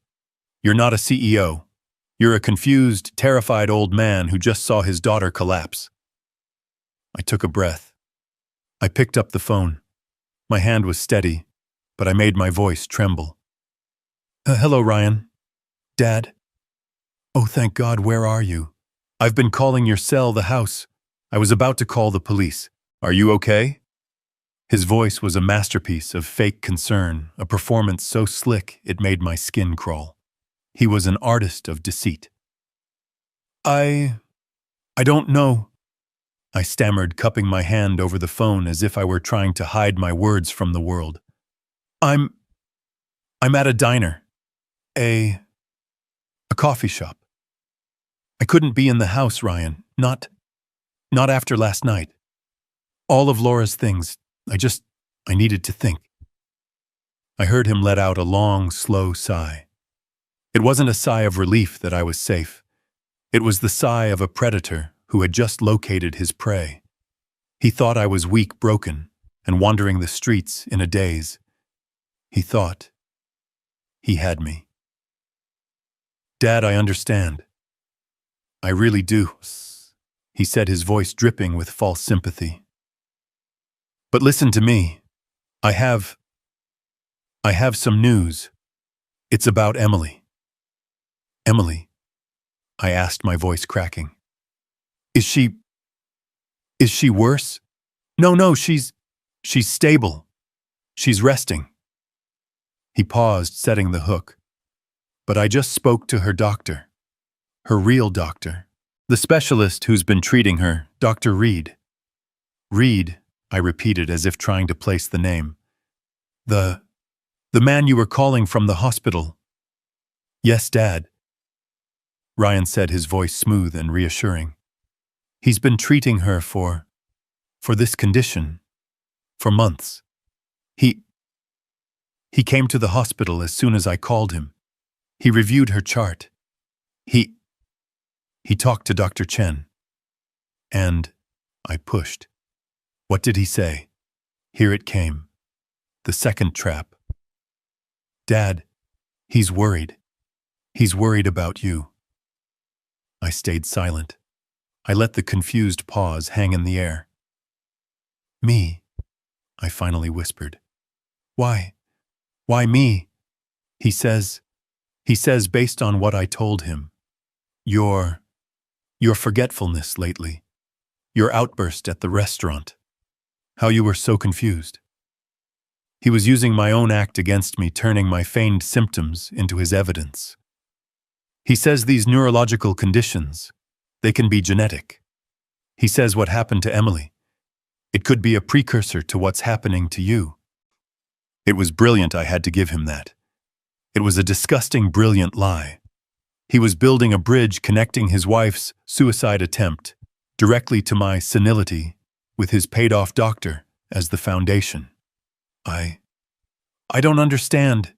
A: You're not a CEO. You're a confused, terrified old man who just saw his daughter collapse. I took a breath. I picked up the phone. My hand was steady, but I made my voice tremble. Hello, Ryan. Dad? Oh, thank God, where are you? I've been calling your cell, the house. I was about to call the police. Are you okay? His voice was a masterpiece of fake concern, a performance so slick it made my skin crawl. He was an artist of deceit. I don't know. I stammered, cupping my hand over the phone as if I were trying to hide my words from the world. I'm at a diner. A coffee shop. I couldn't be in the house, Ryan. Not after last night. All of Laura's things. I needed to think. I heard him let out a long, slow sigh. It wasn't a sigh of relief that I was safe. It was the sigh of a predator who had just located his prey. He thought I was weak, broken, and wandering the streets in a daze. He thought he had me. Dad, I understand. I really do, he said, his voice dripping with false sympathy. But listen to me. I have some news. It's about Emily. Emily? I asked, my voice cracking. Is she worse? No, she's stable. She's resting. He paused, setting the hook. But I just spoke to her doctor. Her real doctor. The specialist who's been treating her, Dr. Reed. Reed, I repeated as if trying to place the name. The man you were calling from the hospital. Yes, Dad. Ryan said, his voice smooth and reassuring. He's been treating her for this condition for months. He came to the hospital as soon as I called him. He reviewed her chart. He talked to Dr. Chen. And I pushed. What did he say? Here it came. The second trap. Dad, he's worried. He's worried about you. I stayed silent. I let the confused pause hang in the air. Me, I finally whispered. Why? Why me? He says based on what I told him. Your forgetfulness lately. Your outburst at the restaurant. How you were so confused. He was using my own act against me, turning my feigned symptoms into his evidence. He says these neurological conditions, they can be genetic. He says what happened to Emily. It could be a precursor to what's happening to you. It was brilliant, I had to give him that. It was a disgusting, brilliant lie. He was building a bridge connecting his wife's suicide attempt directly to my senility, with his paid-off doctor as the foundation. I don't understand,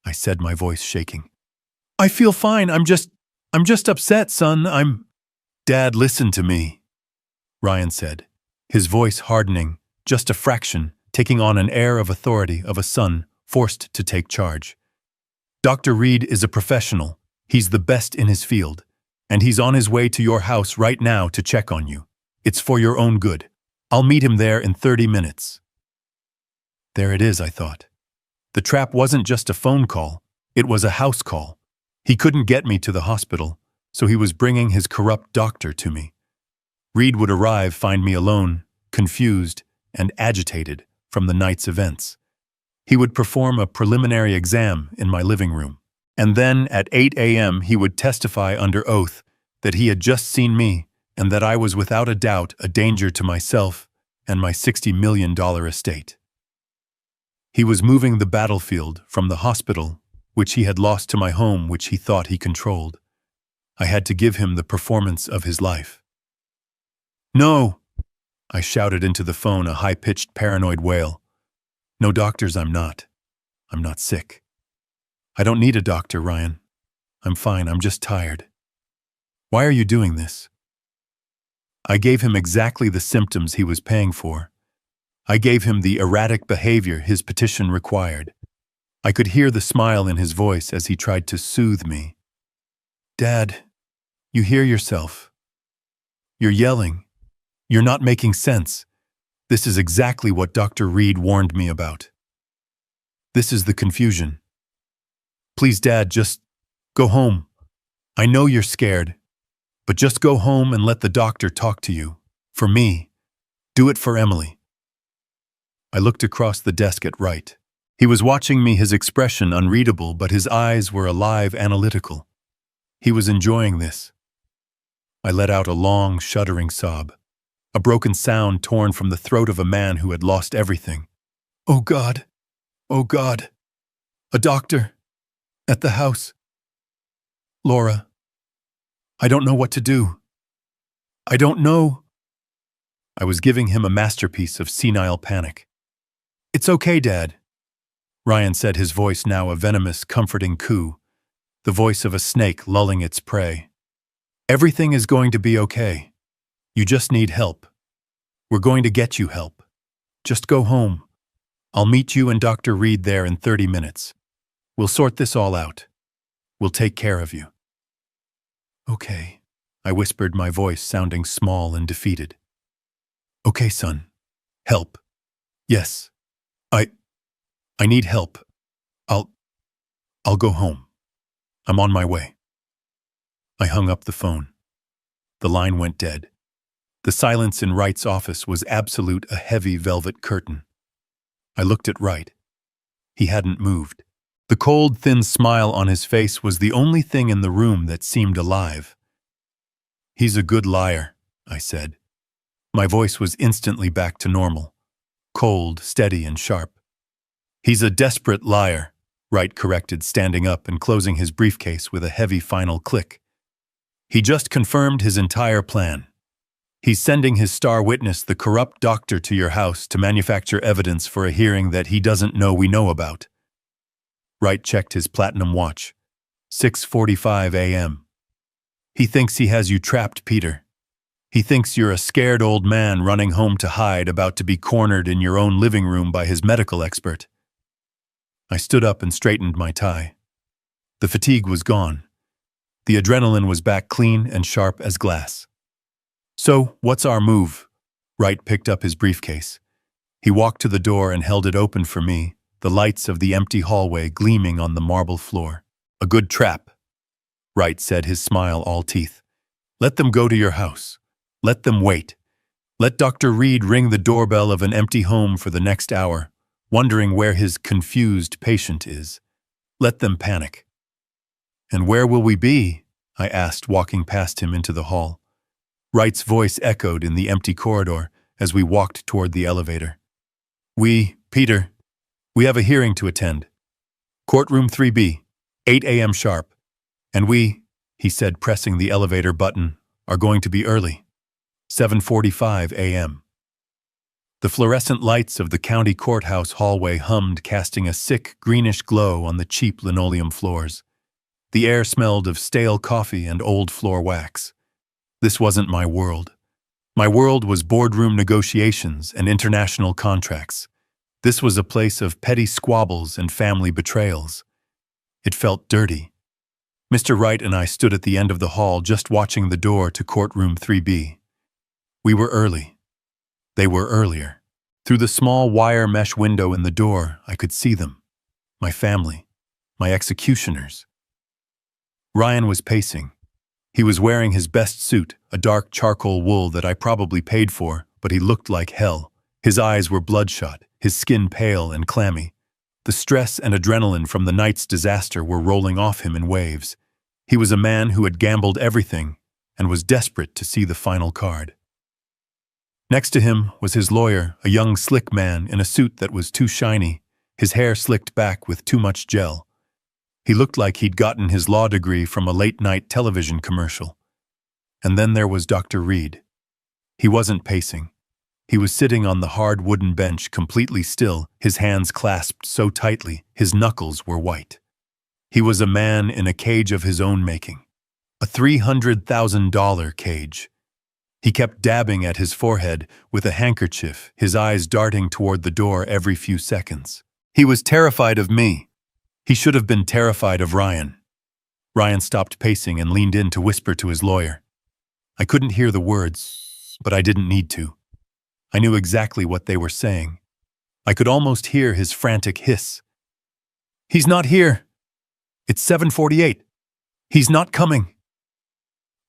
A: I said, my voice shaking. I feel fine. I'm just upset, son. Dad, listen to me, Ryan said, his voice hardening just a fraction, taking on an air of authority of a son forced to take charge. Dr. Reed is a professional. He's the best in his field, and he's on his way to your house right now to check on you. It's for your own good. I'll meet him there in 30 minutes. There it is, I thought. The trap wasn't just a phone call. It was a house call. He couldn't get me to the hospital, so he was bringing his corrupt doctor to me. Reed would arrive, find me alone, confused and agitated from the night's events. He would perform a preliminary exam in my living room, and then at 8 a.m. he would testify under oath that he had just seen me, and that I was without a doubt a danger to myself and my $60 million estate. He was moving the battlefield from the hospital, which he had lost, to my home, which he thought he controlled. I had to give him the performance of his life. "No!" I shouted into the phone, a high-pitched paranoid wail. "No doctors, I'm not. I'm not sick. I don't need a doctor, Ryan. I'm fine, I'm just tired." "Why are you doing this?" I gave him exactly the symptoms he was paying for. I gave him the erratic behavior his petition required. I could hear the smile in his voice as he tried to soothe me. "Dad, you hear yourself. You're yelling. You're not making sense. This is exactly what Dr. Reed warned me about. This is the confusion. Please, Dad, just go home. I know you're scared, but just go home and let the doctor talk to you. For me. Do it for Emily." I looked across the desk at Wright. He was watching me, his expression unreadable, but his eyes were alive, analytical. He was enjoying this. I let out a long, shuddering sob, a broken sound torn from the throat of a man who had lost everything. "Oh God! Oh God! A doctor! At the house! Laura! I don't know what to do. I don't know." I was giving him a masterpiece of senile panic. "It's okay, Dad," Ryan said, his voice now a venomous, comforting coo, the voice of a snake lulling its prey. "Everything is going to be okay. You just need help. We're going to get you help. Just go home. I'll meet you and Dr. Reed there in 30 minutes. We'll sort this all out. We'll take care of you." "Okay," I whispered, my voice sounding small and defeated. "Okay, son. Help. Yes. I need help. I'll go home. I'm on my way." I hung up the phone. The line went dead. The silence in Wright's office was absolute, a heavy velvet curtain. I looked at Wright. He hadn't moved. The cold, thin smile on his face was the only thing in the room that seemed alive. "He's a good liar," I said. My voice was instantly back to normal, cold, steady, and sharp. "He's a desperate liar," Wright corrected, standing up and closing his briefcase with a heavy final click. "He just confirmed his entire plan. He's sending his star witness, the corrupt doctor, to your house to manufacture evidence for a hearing that he doesn't know we know about." Wright checked his platinum watch. 6:45 a.m. "He thinks he has you trapped, Peter. He thinks you're a scared old man running home to hide, about to be cornered in your own living room by his medical expert." I stood up and straightened my tie. The fatigue was gone. The adrenaline was back, clean and sharp as glass. "So, what's our move?" Wright picked up his briefcase. He walked to the door and held it open for me, the lights of the empty hallway gleaming on the marble floor. "A good trap," Wright said, his smile all teeth. "Let them go to your house. Let them wait. Let Dr. Reed ring the doorbell of an empty home for the next hour, wondering where his confused patient is. Let them panic." "And where will we be?" I asked, walking past him into the hall. Wright's voice echoed in the empty corridor as we walked toward the elevator. Peter, we have a hearing to attend. Courtroom 3B, 8 a.m. sharp. And he said, pressing the elevator button, are going to be early. 7:45 a.m. The fluorescent lights of the county courthouse hallway hummed, casting a sick, greenish glow on the cheap linoleum floors. The air smelled of stale coffee and old floor wax. This wasn't my world. My world was boardroom negotiations and international contracts. This was a place of petty squabbles and family betrayals. It felt dirty. Mr. Wright and I stood at the end of the hall, just watching the door to courtroom 3B. We were early. They were earlier. Through the small wire mesh window in the door, I could see them. My family. My executioners. Ryan was pacing. He was wearing his best suit, a dark charcoal wool that I probably paid for, but he looked like hell. His eyes were bloodshot, his skin pale and clammy. The stress and adrenaline from the night's disaster were rolling off him in waves. He was a man who had gambled everything, and was desperate to see the final card. Next to him was his lawyer, a young slick man in a suit that was too shiny, his hair slicked back with too much gel. He looked like he'd gotten his law degree from a late-night television commercial. And then there was Dr. Reed. He wasn't pacing. He was sitting on the hard wooden bench, completely still, his hands clasped so tightly, his knuckles were white. He was a man in a cage of his own making. A $300,000 cage. He kept dabbing at his forehead with a handkerchief, his eyes darting toward the door every few seconds. He was terrified of me. He should have been terrified of Ryan. Ryan stopped pacing and leaned in to whisper to his lawyer. I couldn't hear the words, but I didn't need to. I knew exactly what they were saying. I could almost hear his frantic hiss. He's not here. It's 7:48. He's not coming.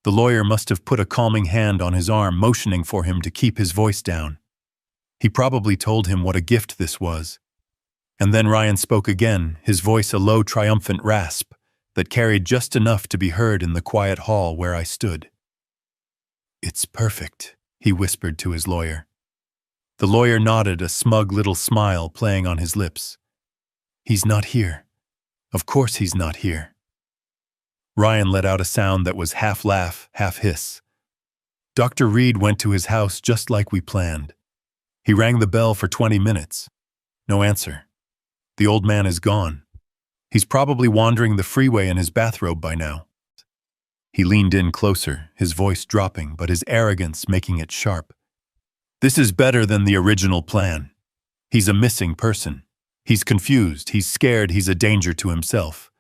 A: The lawyer must have put a calming hand on his arm, motioning for him to keep his voice down. He probably told him what a gift this was. And then Ryan spoke again, his voice a low, triumphant rasp that carried just enough to be heard in the quiet hall where I stood. It's perfect, he whispered to his lawyer. The lawyer nodded, a smug little smile playing on his lips. He's not here. Of course he's not here. Ryan let out a sound that was half laugh, half hiss. Dr. Reed went to his house just like we planned. He rang the bell for 20 minutes. No answer. The old man is gone. He's probably wandering the freeway in his bathrobe by now. He leaned in closer, his voice dropping, but his arrogance making it sharp. This is better than the original plan. He's a missing person. He's confused, he's scared, he's a danger to himself.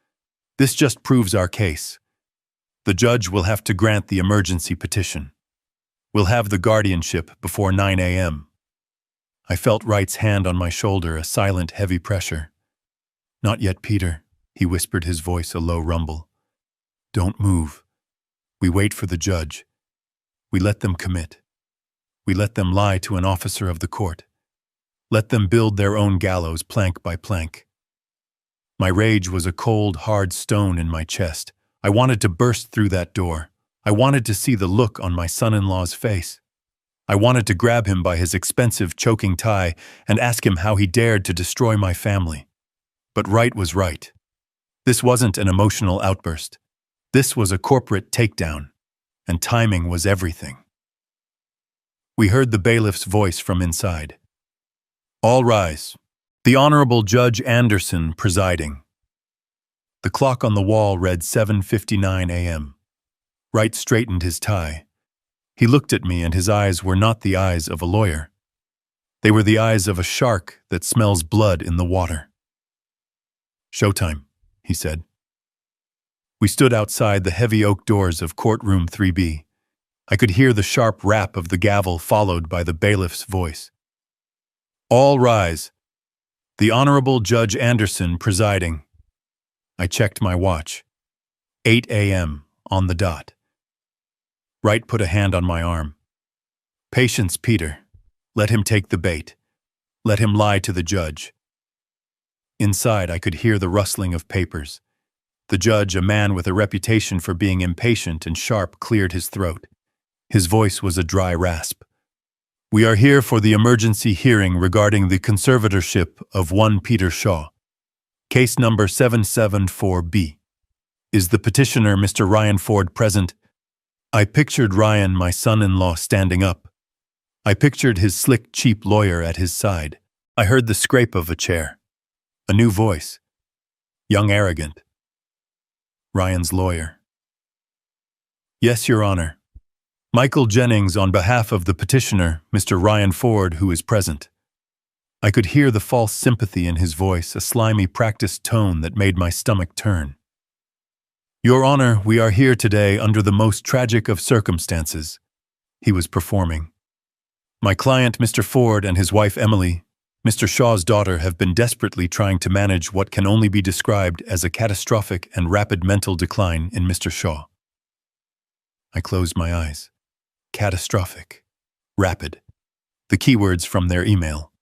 A: This just proves our case. The judge will have to grant the emergency petition. We'll have the guardianship before 9 a.m. I felt Wright's hand on my shoulder, a silent, heavy pressure. Not yet, Peter, he whispered, his voice a low rumble. Don't move. We wait for the judge. We let them commit. We let them lie to an officer of the court. Let them build their own gallows plank by plank. My rage was a cold, hard stone in my chest. I wanted to burst through that door. I wanted to see the look on my son-in-law's face. I wanted to grab him by his expensive, choking tie and ask him how he dared to destroy my family. But Wright was right. This wasn't an emotional outburst. This was a corporate takedown, and timing was everything. We heard the bailiff's voice from inside. All rise. The Honorable Judge Anderson presiding. The clock on the wall read 7:59 a.m. Wright straightened his tie. He looked at me, and his eyes were not the eyes of a lawyer. They were the eyes of a shark that smells blood in the water. Showtime, he said. We stood outside the heavy oak doors of courtroom 3B. I could hear the sharp rap of the gavel followed by the bailiff's voice. All rise. The Honorable Judge Anderson presiding. I checked my watch. 8 a.m. on the dot. Wright put a hand on my arm. Patience, Peter. Let him take the bait. Let him lie to the judge. Inside, I could hear the rustling of papers. The judge, a man with a reputation for being impatient and sharp, cleared his throat. His voice was a dry rasp. We are here for the emergency hearing regarding the conservatorship of one Peter Shaw. Case number 774B. Is the petitioner, Mr. Ryan Ford, present? I pictured Ryan, my son-in-law, standing up. I pictured his slick, cheap lawyer at his side. I heard the scrape of a chair. A new voice. Young arrogant. Ryan's lawyer. Yes, Your Honor. Michael Jennings on behalf of the petitioner, Mr. Ryan Ford, who is present. I could hear the false sympathy in his voice, a slimy, practiced tone that made my stomach turn. Your Honor, we are here today under the most tragic of circumstances. He was performing. My client, Mr. Ford, and his wife, Emily, Mr. Shaw's daughter, have been desperately trying to manage what can only be described as a catastrophic and rapid mental decline in Mr. Shaw. I closed my eyes. Catastrophic. Rapid. The keywords from their email.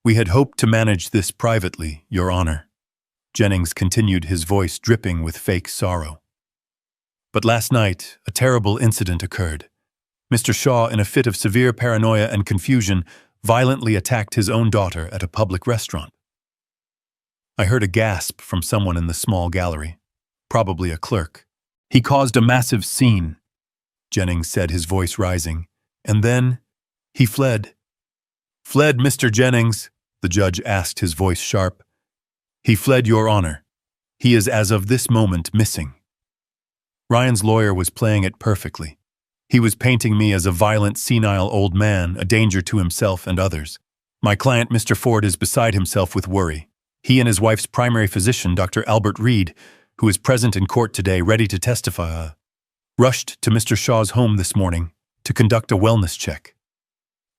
A: We had hoped to manage this privately, Your Honor. Jennings continued, his voice dripping with fake sorrow. But last night, a terrible incident occurred. Mr. Shaw, in a fit of severe paranoia and confusion, violently attacked his own daughter at a public restaurant. I heard a gasp from someone in the small gallery, probably a clerk. He caused a massive scene, Jennings said, his voice rising. And then he fled. Fled, Mr. Jennings? The judge asked, his voice sharp. He fled, Your Honor. He is as of this moment missing. Ryan's lawyer was playing it perfectly. He was painting me as a violent, senile old man, a danger to himself and others. My client, Mr. Ford, is beside himself with worry. He and his wife's primary physician, Dr. Albert Reed, who is present in court today ready to testify, rushed to Mr. Shaw's home this morning to conduct a wellness check.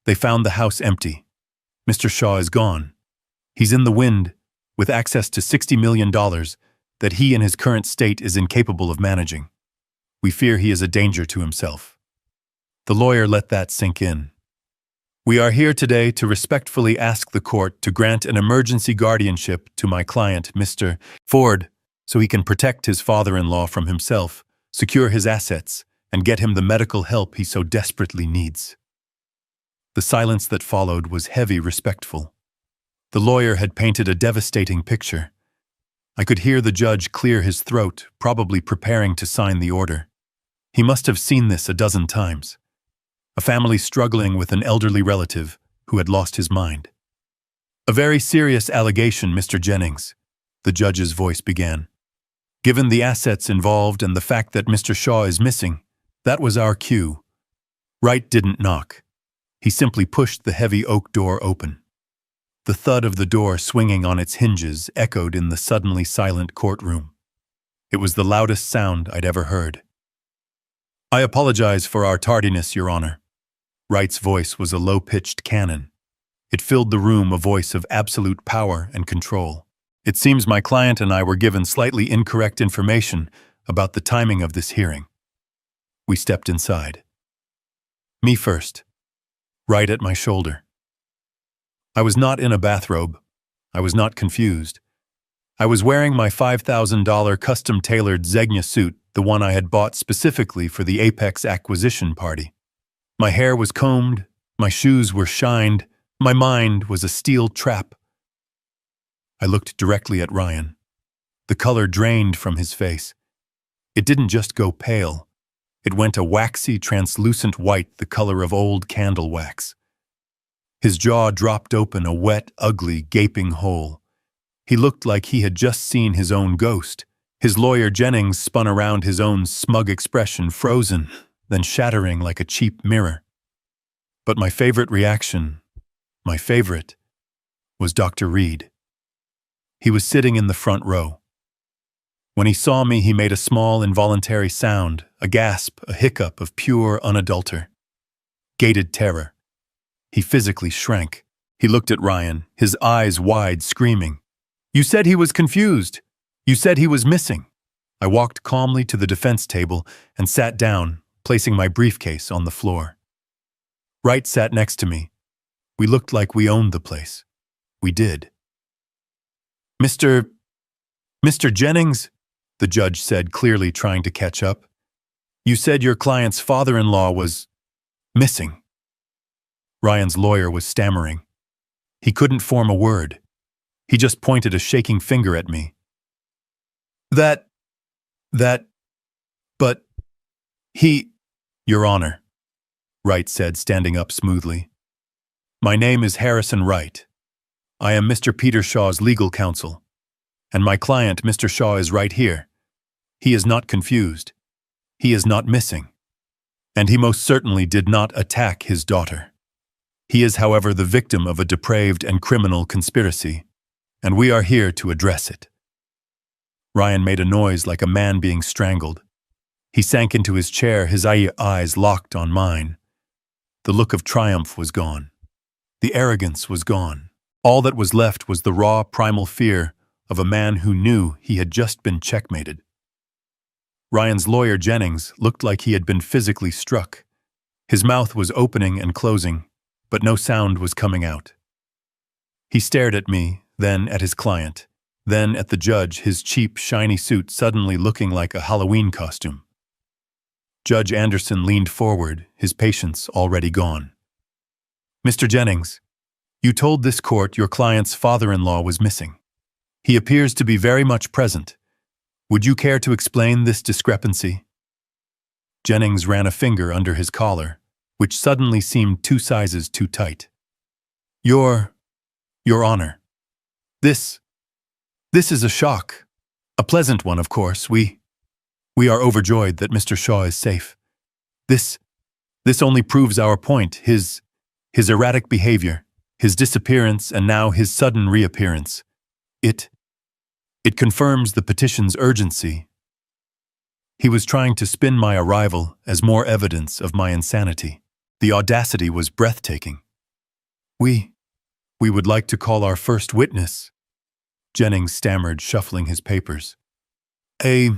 A: They found the house empty. Mr. Shaw is gone. He's in the wind, with access to $60 million that he in his current state is incapable of managing. We fear he is a danger to himself. The lawyer let that sink in. We are here today to respectfully ask the court to grant an emergency guardianship to my client, Mr. Ford, so he can protect his father-in-law from himself, secure his assets, and get him the medical help he so desperately needs. The silence that followed was heavy, respectful. The lawyer had painted a devastating picture. I could hear the judge clear his throat, probably preparing to sign the order. He must have seen this a dozen times. A family struggling with an elderly relative who had lost his mind. A very serious allegation, Mr. Jennings, the judge's voice began. Given the assets involved and the fact that Mr. Shaw is missing, that was our cue. Wright didn't knock. He simply pushed the heavy oak door open. The thud of the door swinging on its hinges echoed in the suddenly silent courtroom. It was the loudest sound I'd ever heard. I apologize for our tardiness, Your Honor. Wright's voice was a low-pitched cannon. It filled the room, a voice of absolute power and control. It seems my client and I were given slightly incorrect information about the timing of this hearing. We stepped inside. Me first. Wright at my shoulder. I was not in a bathrobe. I was not confused. I was wearing my $5,000 custom-tailored Zegna suit, the one I had bought specifically for the Apex acquisition party. My hair was combed, my shoes were shined, my mind was a steel trap. I looked directly at Ryan. The color drained from his face. It didn't just go pale. It went a waxy, translucent white, the color of old candle wax. His jaw dropped open, a wet, ugly, gaping hole. He looked like he had just seen his own ghost. His lawyer Jennings spun around, his own smug expression frozen, then shattering like a cheap mirror. But my favorite reaction, was Dr. Reed. He was sitting in the front row. When he saw me, he made a small, involuntary sound, a gasp, a hiccup of pure, unadulterated terror. He physically shrank. He looked at Ryan, his eyes wide, screaming, "You said he was confused! You said he was missing!" I walked calmly to the defense table and sat down, placing my briefcase on the floor. Wright sat next to me. We looked like we owned the place. We did. Mr. Jennings, the judge said, clearly trying to catch up. You said your client's father-in-law was missing. Ryan's lawyer was stammering. He couldn't form a word. He just pointed a shaking finger at me. But he, Your Honor, Wright said, standing up smoothly. My name is Harrison Wright. I am Mr. Peter Shaw's legal counsel, and my client, Mr. Shaw, is right here. He is not confused. He is not missing. And he most certainly did not attack his daughter. He is, however, the victim of a depraved and criminal conspiracy, and we are here to address it. Ryan made a noise like a man being strangled. He sank into his chair, his eyes locked on mine. The look of triumph was gone. The arrogance was gone. All that was left was the raw, primal fear of a man who knew he had just been checkmated. Ryan's lawyer, Jennings, looked like he had been physically struck. His mouth was opening and closing, but no sound was coming out. He stared at me, then at his client, then at the judge, his cheap, shiny suit suddenly looking like a Halloween costume. Judge Anderson leaned forward, his patience already gone. Mr. Jennings, you told this court your client's father-in-law was missing. He appears to be very much present. Would you care to explain this discrepancy? Jennings ran a finger under his collar, which suddenly seemed 2 sizes too tight. Your Honor, this is a shock. A pleasant one, of course. We are overjoyed that Mr. Shaw is safe. This only proves our point, his erratic behavior, his disappearance, and now his sudden reappearance. It confirms the petition's urgency. He was trying to spin my arrival as more evidence of my insanity. The audacity was breathtaking. We would like to call our first witness, Jennings stammered, shuffling his papers. A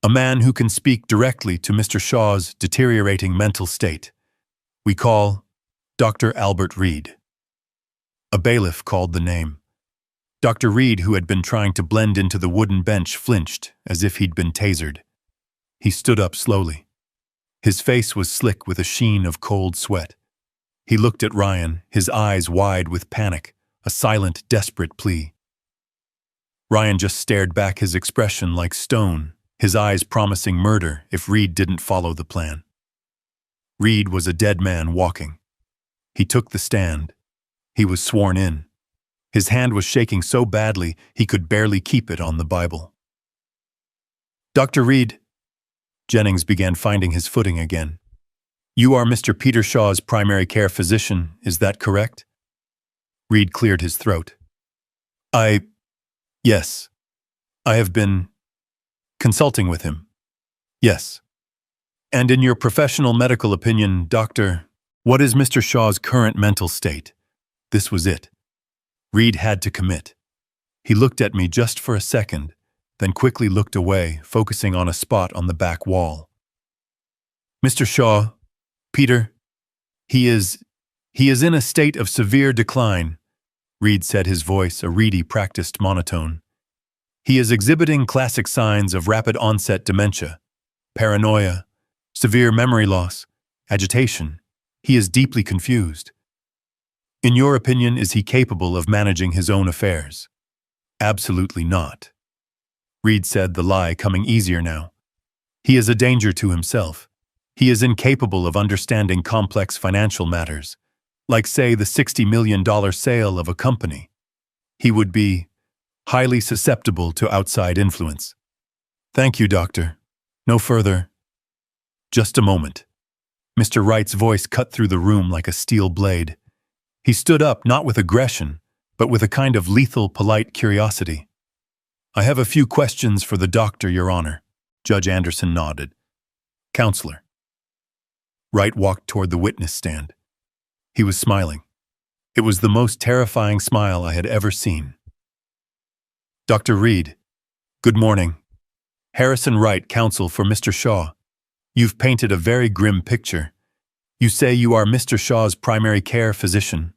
A: man who can speak directly to Mr. Shaw's deteriorating mental state. We call Dr. Albert Reed. A bailiff called the name. Dr. Reed, who had been trying to blend into the wooden bench, flinched as if he'd been tasered. He stood up slowly. His face was slick with a sheen of cold sweat. He looked at Ryan, his eyes wide with panic, a silent, desperate plea. Ryan just stared back, his expression like stone, his eyes promising murder if Reed didn't follow the plan. Reed was a dead man walking. He took the stand. He was sworn in. His hand was shaking so badly he could barely keep it on the Bible. Dr. Reed, Jennings began finding his footing again. You are Mr. Peter Shaw's primary care physician, is that correct? Reed cleared his throat. Yes. I have been consulting with him. Yes. And in your professional medical opinion, Doctor, what is Mr. Shaw's current mental state? This was it. Reed had to commit. He looked at me just for a second, then quickly looked away, focusing on a spot on the back wall. Mr. Shaw, Peter, he is in a state of severe decline, Reed said, his voice a reedy, practiced monotone. He is exhibiting classic signs of rapid onset dementia, paranoia, severe memory loss, agitation. He is deeply confused. In your opinion, is he capable of managing his own affairs? Absolutely not. Reed said, the lie coming easier now. He is a danger to himself. He is incapable of understanding complex financial matters, like, say, the $60 million sale of a company. He would be highly susceptible to outside influence. Thank you, Doctor. No further. Just a moment. Mr. Wright's voice cut through the room like a steel blade. He stood up, not with aggression, but with a kind of lethal, polite curiosity. I have a few questions for the doctor, Your Honor. Judge Anderson nodded. Counselor. Wright walked toward the witness stand. He was smiling. It was the most terrifying smile I had ever seen. Dr. Reed, good morning. Harrison Wright, counsel for Mr. Shaw. You've painted a very grim picture. You say you are Mr. Shaw's primary care physician.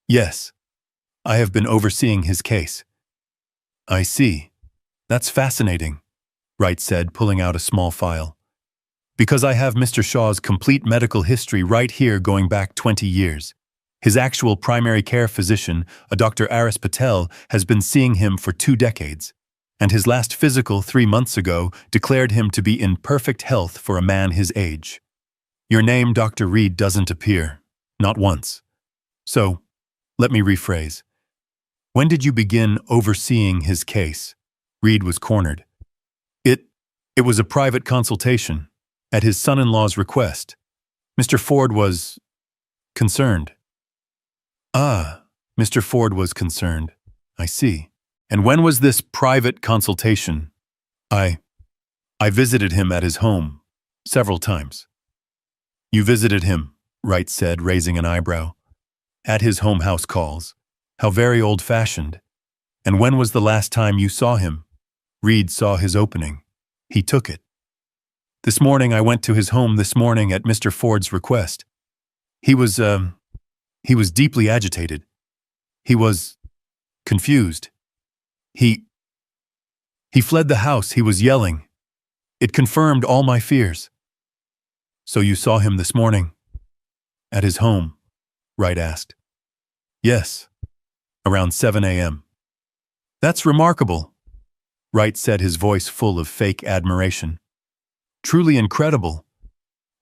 A: Yes. I have been overseeing his case. I see. That's fascinating, Wright said, pulling out a small file. Because I have Mr. Shaw's complete medical history right here going back 20 years. His actual primary care physician, a Dr. Aris Patel, has been seeing him for 2 decades, and his last physical 3 months ago declared him to be in perfect health for a man his age. Your name, Dr. Reed, doesn't appear, not once. So, let me rephrase. When did you begin overseeing his case? Reed was cornered. It was a private consultation, at his son-in-law's request. Mr. Ford was concerned. Ah, Mr. Ford was concerned. I see. And when was this private consultation? I visited him at his home several times. You visited him, Wright said, raising an eyebrow. At his home house calls. How very old-fashioned. And when was the last time you saw him? Reed saw his opening. He took it. This morning I went to his home this morning at Mr. Ford's request. He was deeply agitated. He was confused. He fled the house. He was yelling. It confirmed all my fears. So you saw him this morning? At his home? Wright asked. Yes, around 7 a.m. That's remarkable, Wright said, his voice full of fake admiration. Truly incredible.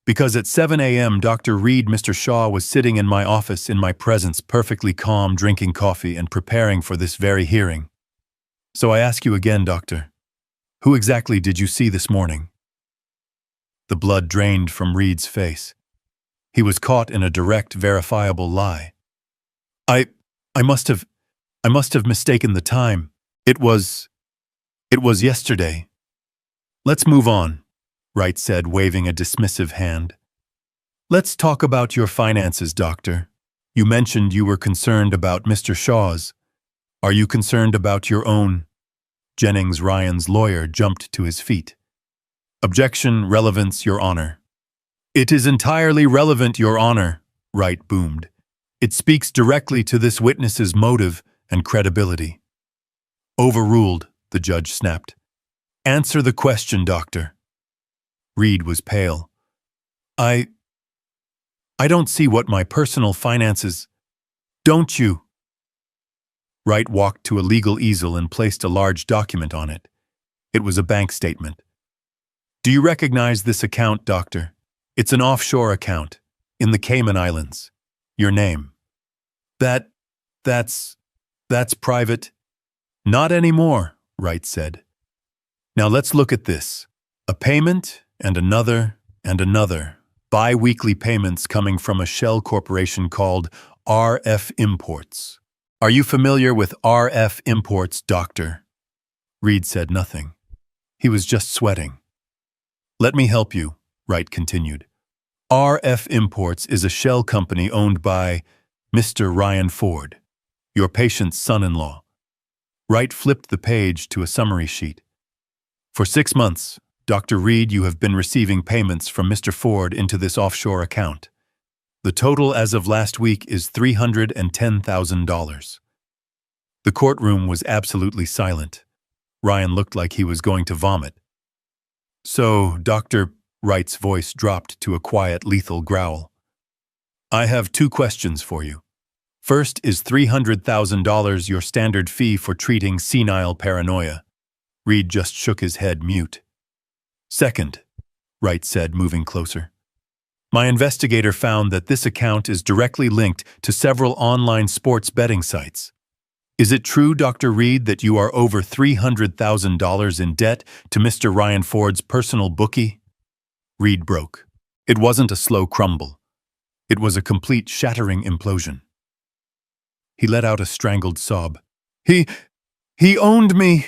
A: Because at 7 a.m. Dr. Reed, Mr. Shaw was sitting in my office in my presence, perfectly calm, drinking coffee and preparing for this very hearing. So I ask you again, doctor, who exactly did you see this morning? The blood drained from Reed's face. He was caught in a direct, verifiable lie. I must have mistaken the time. It was yesterday. Let's move on, Wright said, waving a dismissive hand. Let's talk about your finances, doctor. You mentioned you were concerned about Mr. Shaw's. Are you concerned about your own? Jennings, Ryan's lawyer, jumped to his feet. Objection, relevance, Your Honor. It is entirely relevant, Your Honor, Wright boomed. It speaks directly to this witness's motive and credibility. Overruled, the judge snapped. Answer the question, doctor. Reed was pale. I don't see what my personal finances... Don't you? Wright walked to a legal easel and placed a large document on it. It was a bank statement. Do you recognize this account, doctor? It's an offshore account, in the Cayman Islands. Your name. That's private. Not anymore, Wright said. Now let's look at this. A payment and another and another. Bi-weekly payments coming from a shell corporation called RF Imports. Are you familiar with RF Imports, doctor? Reed said nothing. He was just sweating. Let me help you, Wright continued. RF Imports is a shell company owned by Mr. Ryan Ford, your patient's son-in-law. Wright flipped the page to a summary sheet. For 6 months, Dr. Reed, you have been receiving payments from Mr. Ford into this offshore account. The total as of last week is $310,000. The courtroom was absolutely silent. Ryan looked like he was going to vomit. So, Dr. Wright's voice dropped to a quiet, lethal growl. I have 2 questions for you. First, is $300,000 your standard fee for treating senile paranoia? Reed just shook his head, mute. Second, Wright said, moving closer. My investigator found that this account is directly linked to several online sports betting sites. Is it true, Dr. Reed, that you are over $300,000 in debt to Mr. Ryan Ford's personal bookie? Reed broke. It wasn't a slow crumble. It was a complete shattering implosion. He let out a strangled sob. He owned me,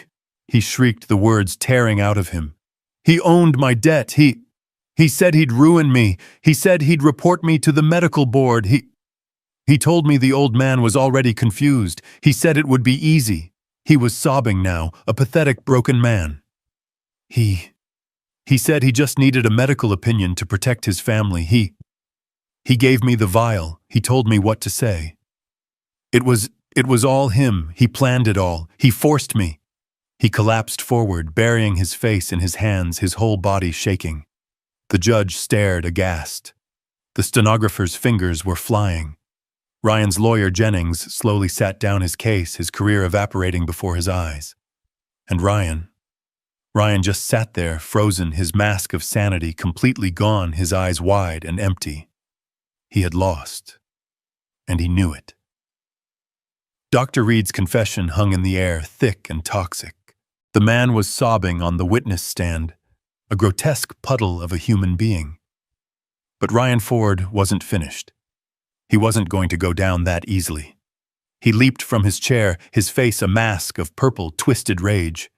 A: he shrieked, the words tearing out of him. He owned my debt. He said he'd ruin me. He said he'd report me to the medical board. He told me the old man was already confused. He said it would be easy. He was sobbing now, a pathetic, broken man. He said he just needed a medical opinion to protect his family. He gave me the vial. He told me what to say. It was all him. He planned it all. He forced me. He collapsed forward, burying his face in his hands, his whole body shaking. The judge stared aghast. The stenographer's fingers were flying. Ryan's lawyer, Jennings, slowly sat down his case, his career evaporating before his eyes. And Ryan just sat there, frozen, his mask of sanity completely gone, his eyes wide and empty. He had lost, and he knew it. Dr. Reed's confession hung in the air, thick and toxic. The man was sobbing on the witness stand, a grotesque puddle of a human being. But Ryan Ford wasn't finished. He wasn't going to go down that easily. He leaped from his chair, his face a mask of purple, twisted rage.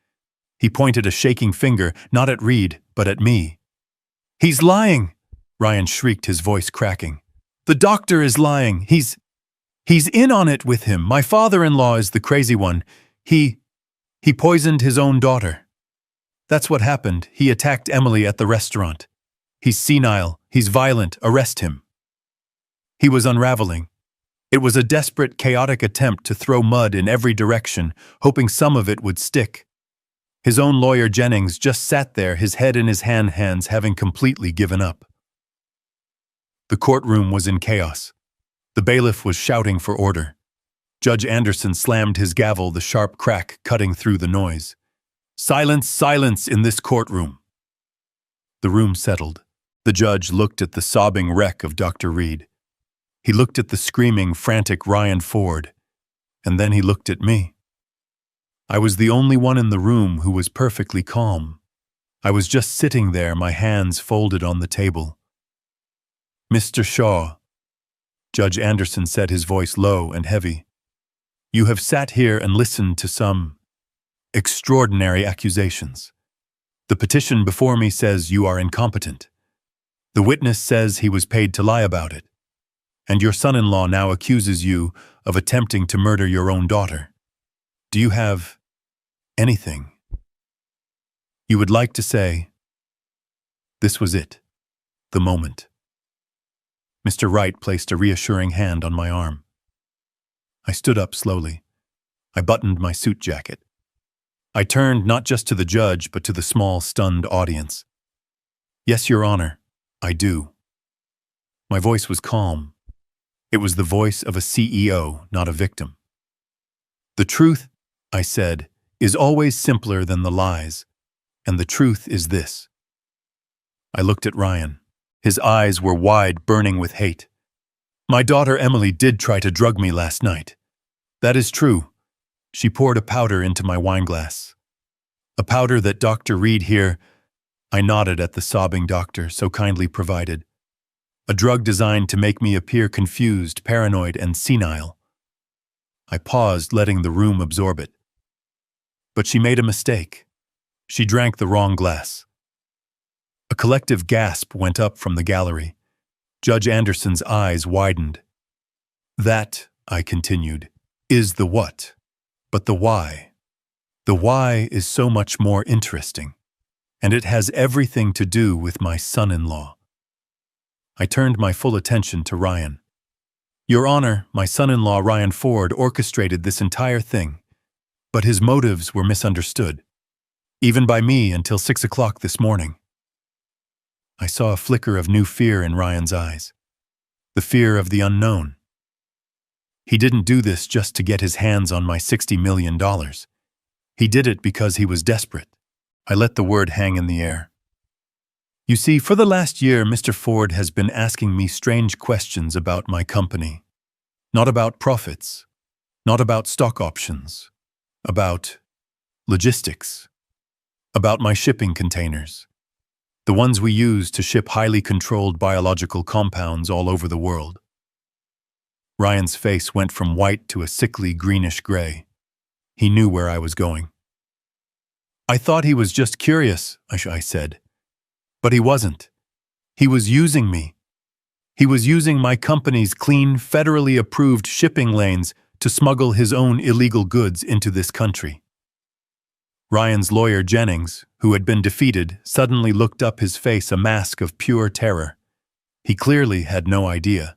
A: He pointed a shaking finger, not at Reed, but at me. He's lying, Ryan shrieked, his voice cracking. The doctor is lying. He's in on it with him. My father-in-law is the crazy one. He poisoned his own daughter. That's what happened. He attacked Emily at the restaurant. He's senile. He's violent. Arrest him. He was unraveling. It was a desperate, chaotic attempt to throw mud in every direction, hoping some of it would stick. His own lawyer Jennings just sat there, his head in his hands, having completely given up. The courtroom was in chaos. The bailiff was shouting for order. Judge Anderson slammed his gavel, the sharp crack cutting through the noise. "Silence, silence in this courtroom!" The room settled. The judge looked at the sobbing wreck of Dr. Reed. He looked at the screaming, frantic Ryan Ford. And then he looked at me. I was the only one in the room who was perfectly calm. I was just sitting there, my hands folded on the table. "Mr. Shaw," Judge Anderson said, his voice low and heavy, "you have sat here and listened to some extraordinary accusations. The petition before me says you are incompetent. The witness says he was paid to lie about it. And your son-in-law now accuses you of attempting to murder your own daughter. Do you have anything you would like to say?" This was it, the moment. Mr. Wright placed a reassuring hand on my arm. I stood up slowly. I buttoned my suit jacket. I turned not just to the judge, but to the small, stunned audience. "Yes, Your Honor, I do." My voice was calm. It was the voice of a CEO, not a victim. "The truth," I said, "is always simpler than the lies, and the truth is this." I looked at Ryan. His eyes were wide, burning with hate. "My daughter Emily did try to drug me last night. That is true. She poured a powder into my wineglass. A powder that Dr. Reed here—" I nodded at the sobbing doctor, so kindly provided. "A drug designed to make me appear confused, paranoid, and senile." I paused, letting the room absorb it. "But she made a mistake. She drank the wrong glass." A collective gasp went up from the gallery. Judge Anderson's eyes widened. "That," I continued, "is the what. But the why. The why is so much more interesting. And it has everything to do with my son-in-law." I turned my full attention to Ryan. "Your Honor, my son-in-law Ryan Ford orchestrated this entire thing, but his motives were misunderstood, even by me until 6 o'clock this morning." I saw a flicker of new fear in Ryan's eyes, the fear of the unknown. He didn't do this just to get his hands on my $60 million. He did it because he was desperate. I let the word hang in the air. "You see, for the last year, Mr. Ford has been asking me strange questions about my company. Not about profits, not about stock options, about logistics, about my shipping containers, the ones we use to ship highly controlled biological compounds all over the world." Ryan's face went from white to a sickly greenish gray. He knew where I was going. "I thought he was just curious," I said. "But he wasn't. He was using me. He was using my company's clean, federally approved shipping lanes to smuggle his own illegal goods into this country." Ryan's lawyer Jennings, who had been defeated, suddenly looked up, his face a mask of pure terror. He clearly had no idea.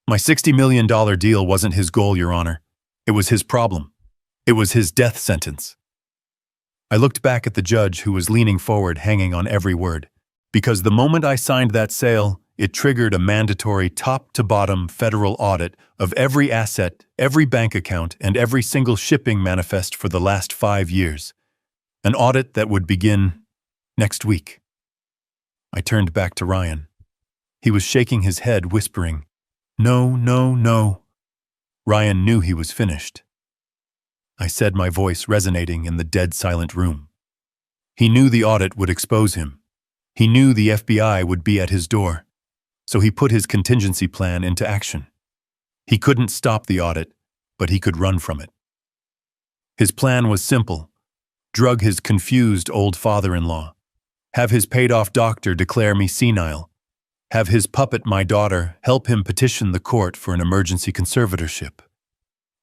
A: "My $60 million deal wasn't his goal, Your Honor. It was his problem. It was his death sentence." I looked back at the judge, who was leaning forward, hanging on every word. Because the moment I signed that sale, it triggered a mandatory top-to-bottom federal audit of every asset, every bank account, and every single shipping manifest for the last 5 years. An audit that would begin next week. I turned back to Ryan. He was shaking his head, whispering, "No, no, no." Ryan knew he was finished. I said, my voice resonating in the dead silent room. He knew the audit would expose him. He knew the FBI would be at his door. So he put his contingency plan into action. He couldn't stop the audit, but he could run from it. His plan was simple: drug his confused old father-in-law, have his paid-off doctor declare me senile, have his puppet, my daughter, help him petition the court for an emergency conservatorship.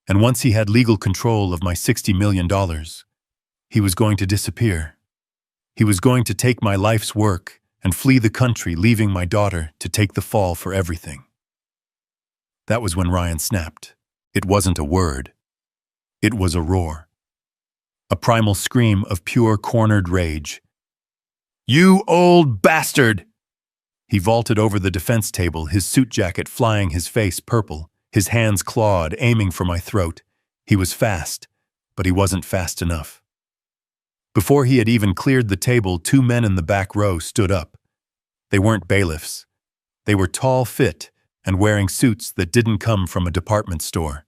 A: And once he had legal control of my $60 million, he was going to disappear. He was going to take my life's work and flee the country, leaving my daughter to take the fall for everything. That was when Ryan snapped. It wasn't a word. It was a roar. a primal scream of pure cornered rage. "You old bastard!" He vaulted over the defense table, his suit jacket flying, his face purple, his hands clawed, aiming for my throat. He was fast, but he wasn't fast enough. Before he had even cleared the table, two men in the back row stood up. They weren't bailiffs. They were tall, fit, and wearing suits that didn't come from a department store.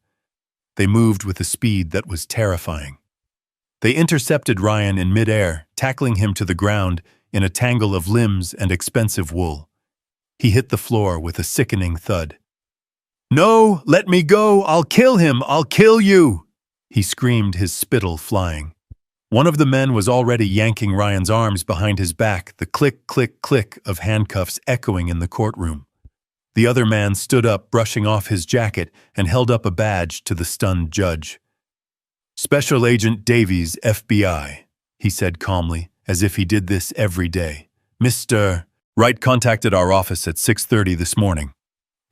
A: They moved with a speed that was terrifying. They intercepted Ryan in midair, tackling him to the ground in a tangle of limbs and expensive wool. He hit the floor with a sickening thud. "No, let me go! I'll kill him! I'll kill you!" he screamed, his spittle flying. One of the men was already yanking Ryan's arms behind his back, the click, click, click of handcuffs echoing in the courtroom. The other man stood up, brushing off his jacket, and held up a badge to the stunned judge. "Special Agent Davies, FBI," he said calmly, as if he did this every day. "Mr. Wright contacted our office at 6:30 this morning.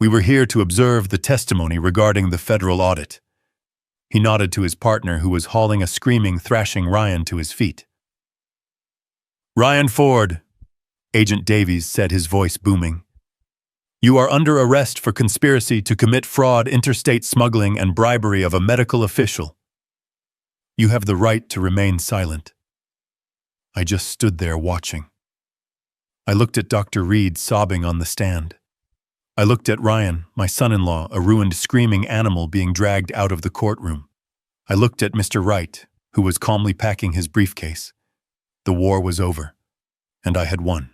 A: We were here to observe the testimony regarding the federal audit." He nodded to his partner, who was hauling a screaming, thrashing Ryan to his feet. "Ryan Ford," Agent Davies said, his voice booming. "You are under arrest for conspiracy to commit fraud, interstate smuggling, and bribery of a medical official. You have the right to remain silent." I just stood there watching. I looked at Dr. Reed sobbing on the stand. I looked at Ryan, my son-in-law, a ruined, screaming animal being dragged out of the courtroom. I looked at Mr. Wright, who was calmly packing his briefcase. The war was over, and I had won.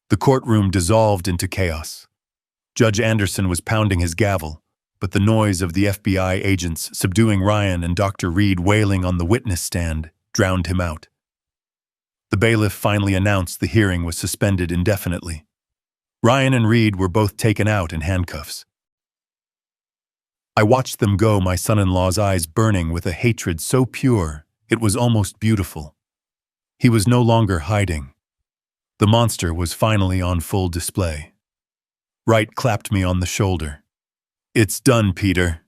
A: The courtroom dissolved into chaos. Judge Anderson was pounding his gavel, but the noise of the FBI agents subduing Ryan and Dr. Reed wailing on the witness stand drowned him out. The bailiff finally announced the hearing was suspended indefinitely. Ryan and Reed were both taken out in handcuffs. I watched them go, my son-in-law's eyes burning with a hatred so pure it was almost beautiful. He was no longer hiding. The monster was finally on full display. Wright clapped me on the shoulder. "It's done, Peter."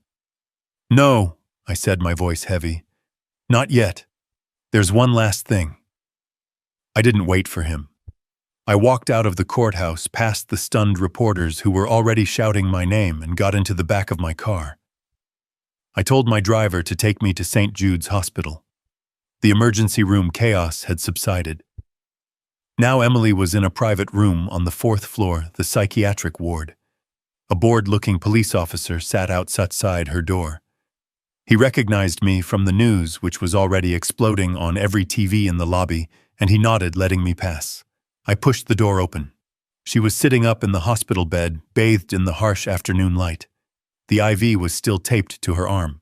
A: "No," I said, my voice heavy. "Not yet. There's one last thing." I didn't wait for him. I walked out of the courthouse, past the stunned reporters who were already shouting my name, and got into the back of my car. I told my driver to take me to St. Jude's Hospital. The emergency room chaos had subsided. Now Emily was in a private room on the 4th floor, the psychiatric ward. A bored-looking police officer sat outside her door. He recognized me from the news, which was already exploding on every TV in the lobby, and he nodded, letting me pass. I pushed the door open. She was sitting up in the hospital bed, bathed in the harsh afternoon light. The IV was still taped to her arm.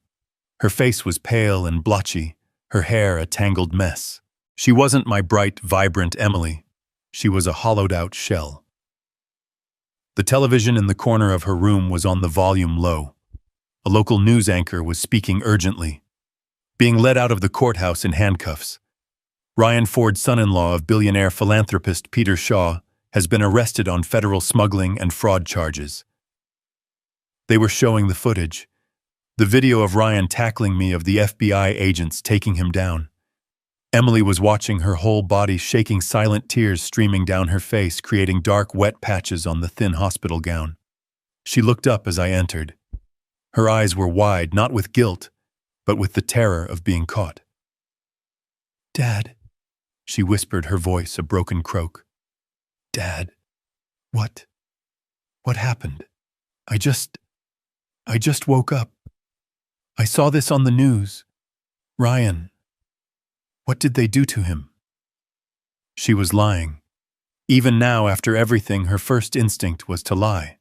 A: Her face was pale and blotchy, her hair a tangled mess. She wasn't my bright, vibrant Emily. She was a hollowed-out shell. The television in the corner of her room was on the volume low. A local news anchor was speaking urgently. Being led out of the courthouse in handcuffs. Ryan Ford's son-in-law of billionaire philanthropist Peter Shaw has been arrested on federal smuggling and fraud charges. They were showing the footage. The video of Ryan tackling me, of the FBI agents taking him down. Emily was watching, her whole body shaking, silent tears streaming down her face, creating dark, wet patches on the thin hospital gown. She looked up as I entered. Her eyes were wide, not with guilt, but with the terror of being caught. "Dad," she whispered, her voice a broken croak. "Dad, what happened? I just woke up. I saw this on the news. Ryan, what did they do to him?" She was lying. Even now, after everything, her first instinct was to lie,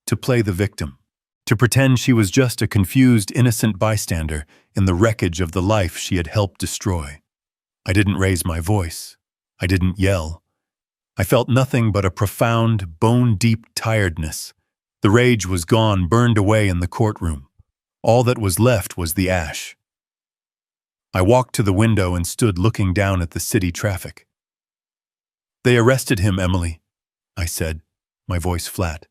A: to play the victim, to pretend she was just a confused, innocent bystander in the wreckage of the life she had helped destroy. I didn't raise my voice. I didn't yell. I felt nothing but a profound, bone-deep tiredness. The rage was gone, burned away in the courtroom. All that was left was the ash. I walked to the window and stood looking down at the city traffic. "They arrested him, Emily," I said, my voice flat.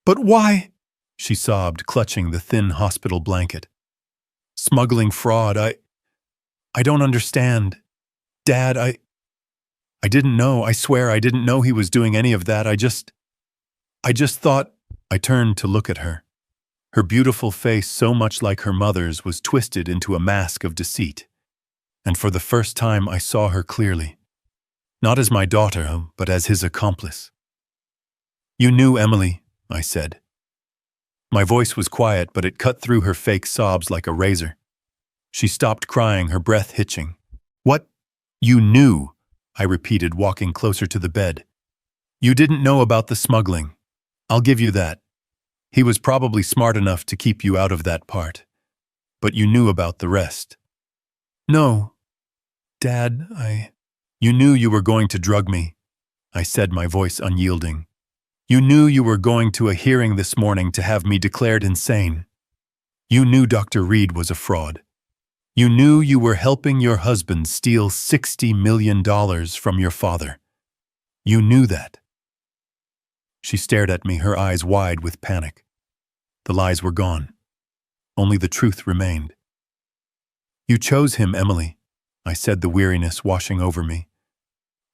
A: But why?" she sobbed, clutching the thin hospital blanket. Smuggling fraud. I don't understand. Dad, I didn't know. I swear I didn't know he was doing any of that. I just thought. I turned to look at her. Her beautiful face, so much like her mother's, was twisted into a mask of deceit. And for the first time I saw her clearly. Not as my daughter, but as his accomplice. You knew, Emily, I said. My voice was quiet, but it cut through her fake sobs like a razor. She stopped crying, her breath hitching. What? You knew, I repeated, walking closer to the bed. You didn't know about the smuggling. I'll give you that. He was probably smart enough to keep you out of that part. But you knew about the rest. No, Dad, You knew you were going to drug me, I said, my voice unyielding. You knew you were going to a hearing this morning to have me declared insane. You knew Dr. Reed was a fraud. You knew you were helping your husband steal $60 million from your father. You knew that. She stared at me, her eyes wide with panic. The lies were gone. Only the truth remained. You chose him, Emily, I said, the weariness washing over me.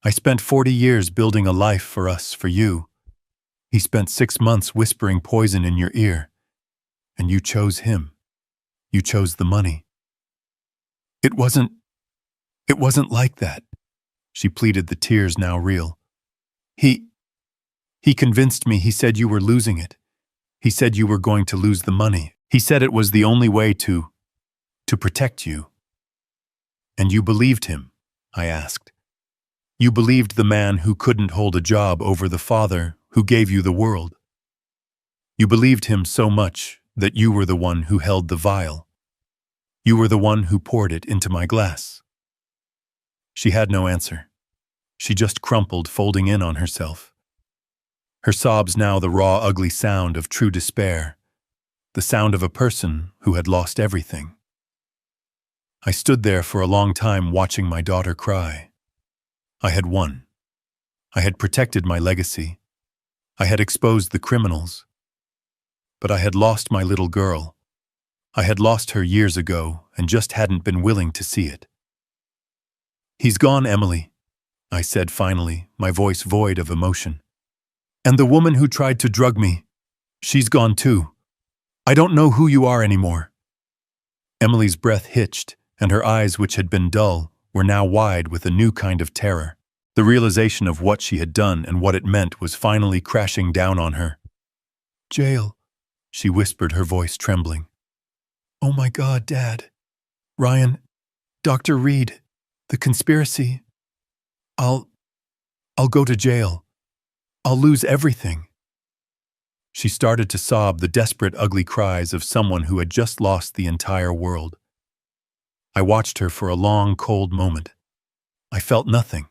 A: I spent 40 years building a life for us, for you. He spent 6 months whispering poison in your ear. And you chose him. You chose the money. It wasn't like that, she pleaded, the tears now real. He convinced me. He said you were losing it. He said you were going to lose the money. He said it was the only way to protect you. And you believed him, I asked. You believed the man who couldn't hold a job over the father who gave you the world. You believed him so much that you were the one who held the vial. You were the one who poured it into my glass. She had no answer. She just crumpled, folding in on herself. Her sobs now the raw, ugly sound of true despair, the sound of a person who had lost everything. I stood there for a long time watching my daughter cry. I had won. I had protected my legacy. I had exposed the criminals. But I had lost my little girl. I had lost her years ago and just hadn't been willing to see it. He's gone, Emily, I said finally, my voice void of emotion. And the woman who tried to drug me, she's gone too. I don't know who you are anymore. Emily's breath hitched, and her eyes, which had been dull, were now wide with a new kind of terror. The realization of what she had done and what it meant was finally crashing down on her. Jail, she whispered, her voice trembling. Oh my God, Dad. Ryan, Dr. Reed, the conspiracy. I'll go to jail. I'll lose everything. She started to sob, the desperate, ugly cries of someone who had just lost the entire world. I watched her for a long, cold moment. I felt nothing.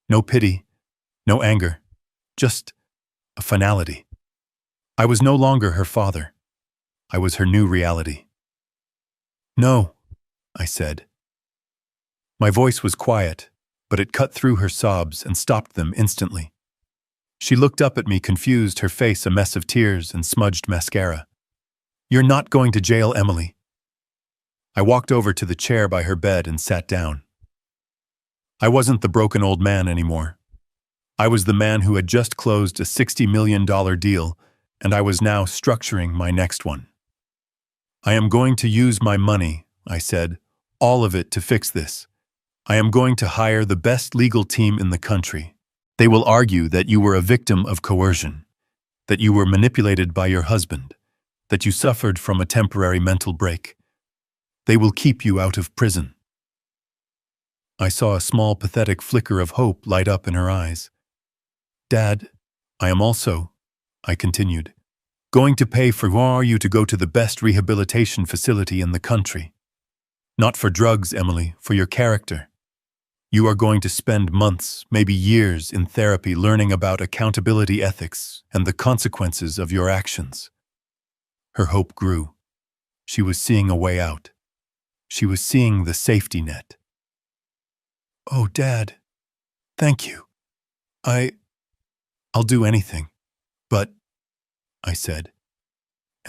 A: No pity, no anger, just a finality. I was no longer her father. I was her new reality. No, I said. My voice was quiet, but it cut through her sobs and stopped them instantly. She looked up at me, confused, her face a mess of tears and smudged mascara. You're not going to jail, Emily. I walked over to the chair by her bed and sat down. I wasn't the broken old man anymore. I was the man who had just closed a $60 million deal, and I was now structuring my next one. I am going to use my money, I said, all of it to fix this. I am going to hire the best legal team in the country. They will argue that you were a victim of coercion, that you were manipulated by your husband, that you suffered from a temporary mental break. They will keep you out of prison. I saw a small, pathetic flicker of hope light up in her eyes. Dad, I am also, I continued, going to pay for you to go to the best rehabilitation facility in the country. Not for drugs, Emily, for your character. You are going to spend months, maybe years, in therapy learning about accountability ethics and the consequences of your actions. Her hope grew. She was seeing a way out. She was seeing the safety net. Oh, Dad, thank you. I'll do anything. But, I said.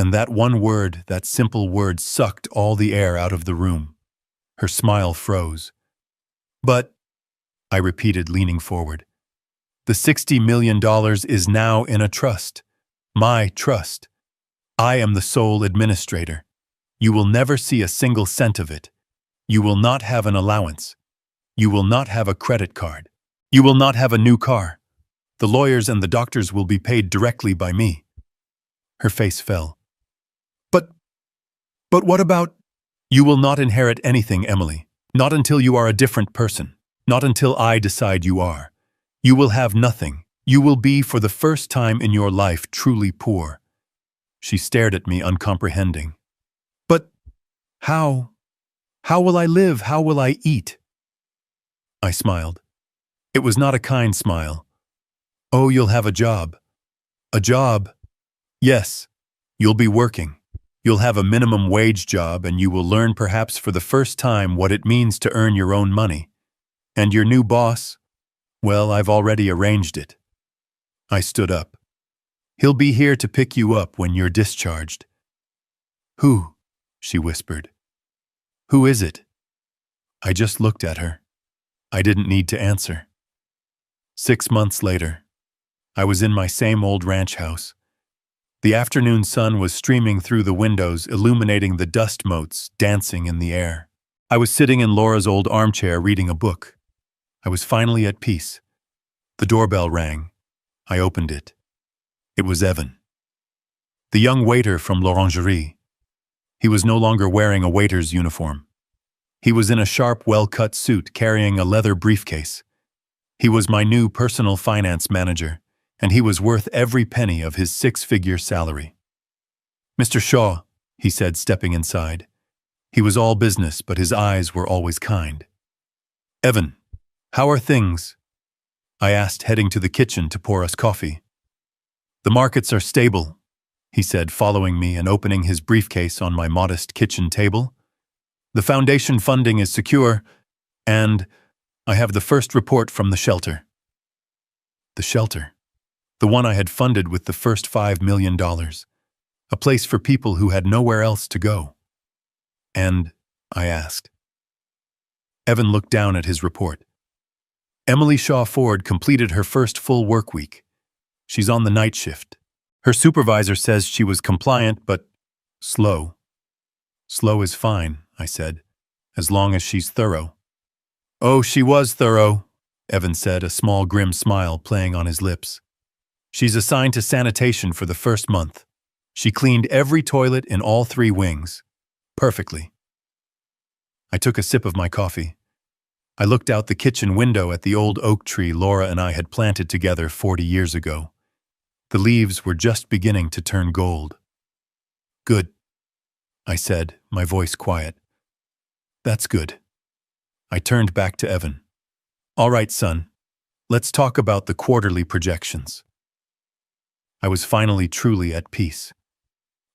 A: And that one word, that simple word, sucked all the air out of the room. Her smile froze. But, I repeated, leaning forward, the $60 million is now in a trust. My trust. I am the sole administrator. You will never see a single cent of it. You will not have an allowance. You will not have a credit card. You will not have a new car. The lawyers and the doctors will be paid directly by me. Her face fell. But what about? You will not inherit anything, Emily. Not until you are a different person. Not until I decide you are. You will have nothing. You will be, for the first time in your life, truly poor. She stared at me, uncomprehending. But how? How will I live? How will I eat? I smiled. It was not a kind smile. Oh, you'll have a job. A job? Yes. You'll be working. You'll have a minimum wage job, and you will learn perhaps for the first time what it means to earn your own money. And your new boss? Well, I've already arranged it. I stood up. He'll be here to pick you up when you're discharged. Who? She whispered. Who is it? I just looked at her. I didn't need to answer. 6 months later, I was in my same old ranch house. The afternoon sun was streaming through the windows, illuminating the dust motes dancing in the air. I was sitting in Laura's old armchair reading a book. I was finally at peace. The doorbell rang. I opened it. It was Evan, the young waiter from l'Orangerie. He was no longer wearing a waiter's uniform. He was in a sharp, well-cut suit, carrying a leather briefcase. He was my new personal finance manager, and he was worth every penny of his 6-figure salary. Mr. Shaw, he said, stepping inside. He was all business, but his eyes were always kind. Evan, how are things? I asked, heading to the kitchen to pour us coffee. The markets are stable, he said, following me and opening his briefcase on my modest kitchen table. The foundation funding is secure, and I have the first report from the shelter. The shelter. The one I had funded with the first $5 million. A place for people who had nowhere else to go. And, I asked. Evan looked down at his report. Emily Shaw Ford completed her first full work week. She's on the night shift. Her supervisor says she was compliant, but slow. Slow is fine, I said, as long as she's thorough. Oh, she was thorough, Evan said, a small grim smile playing on his lips. She's assigned to sanitation for the first month. She cleaned every toilet in all 3 wings. Perfectly. I took a sip of my coffee. I looked out the kitchen window at the old oak tree Laura and I had planted together 40 years ago. The leaves were just beginning to turn gold. Good, I said, my voice quiet. That's good. I turned back to Evan. All right, son. Let's talk about the quarterly projections. I was finally truly at peace.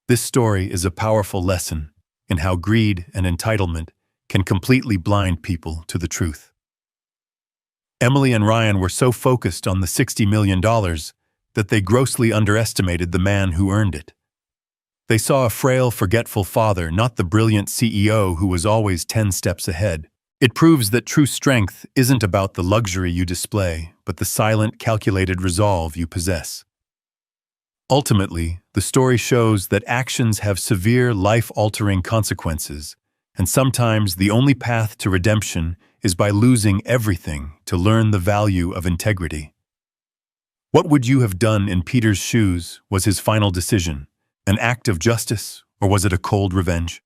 A: This story is a powerful lesson in how greed and entitlement can completely blind people to the truth. Emily and Ryan were so focused on the $60 million that they grossly underestimated the man who earned it. They saw a frail, forgetful father, not the brilliant CEO who was always 10 steps ahead. It proves that true strength isn't about the luxury you display, but the silent, calculated resolve you possess. Ultimately, the story shows that actions have severe, life-altering consequences, and sometimes the only path to redemption is by losing everything to learn the value of integrity. What would you have done in Peter's shoes was his final decision, an act of justice, or was it a cold revenge?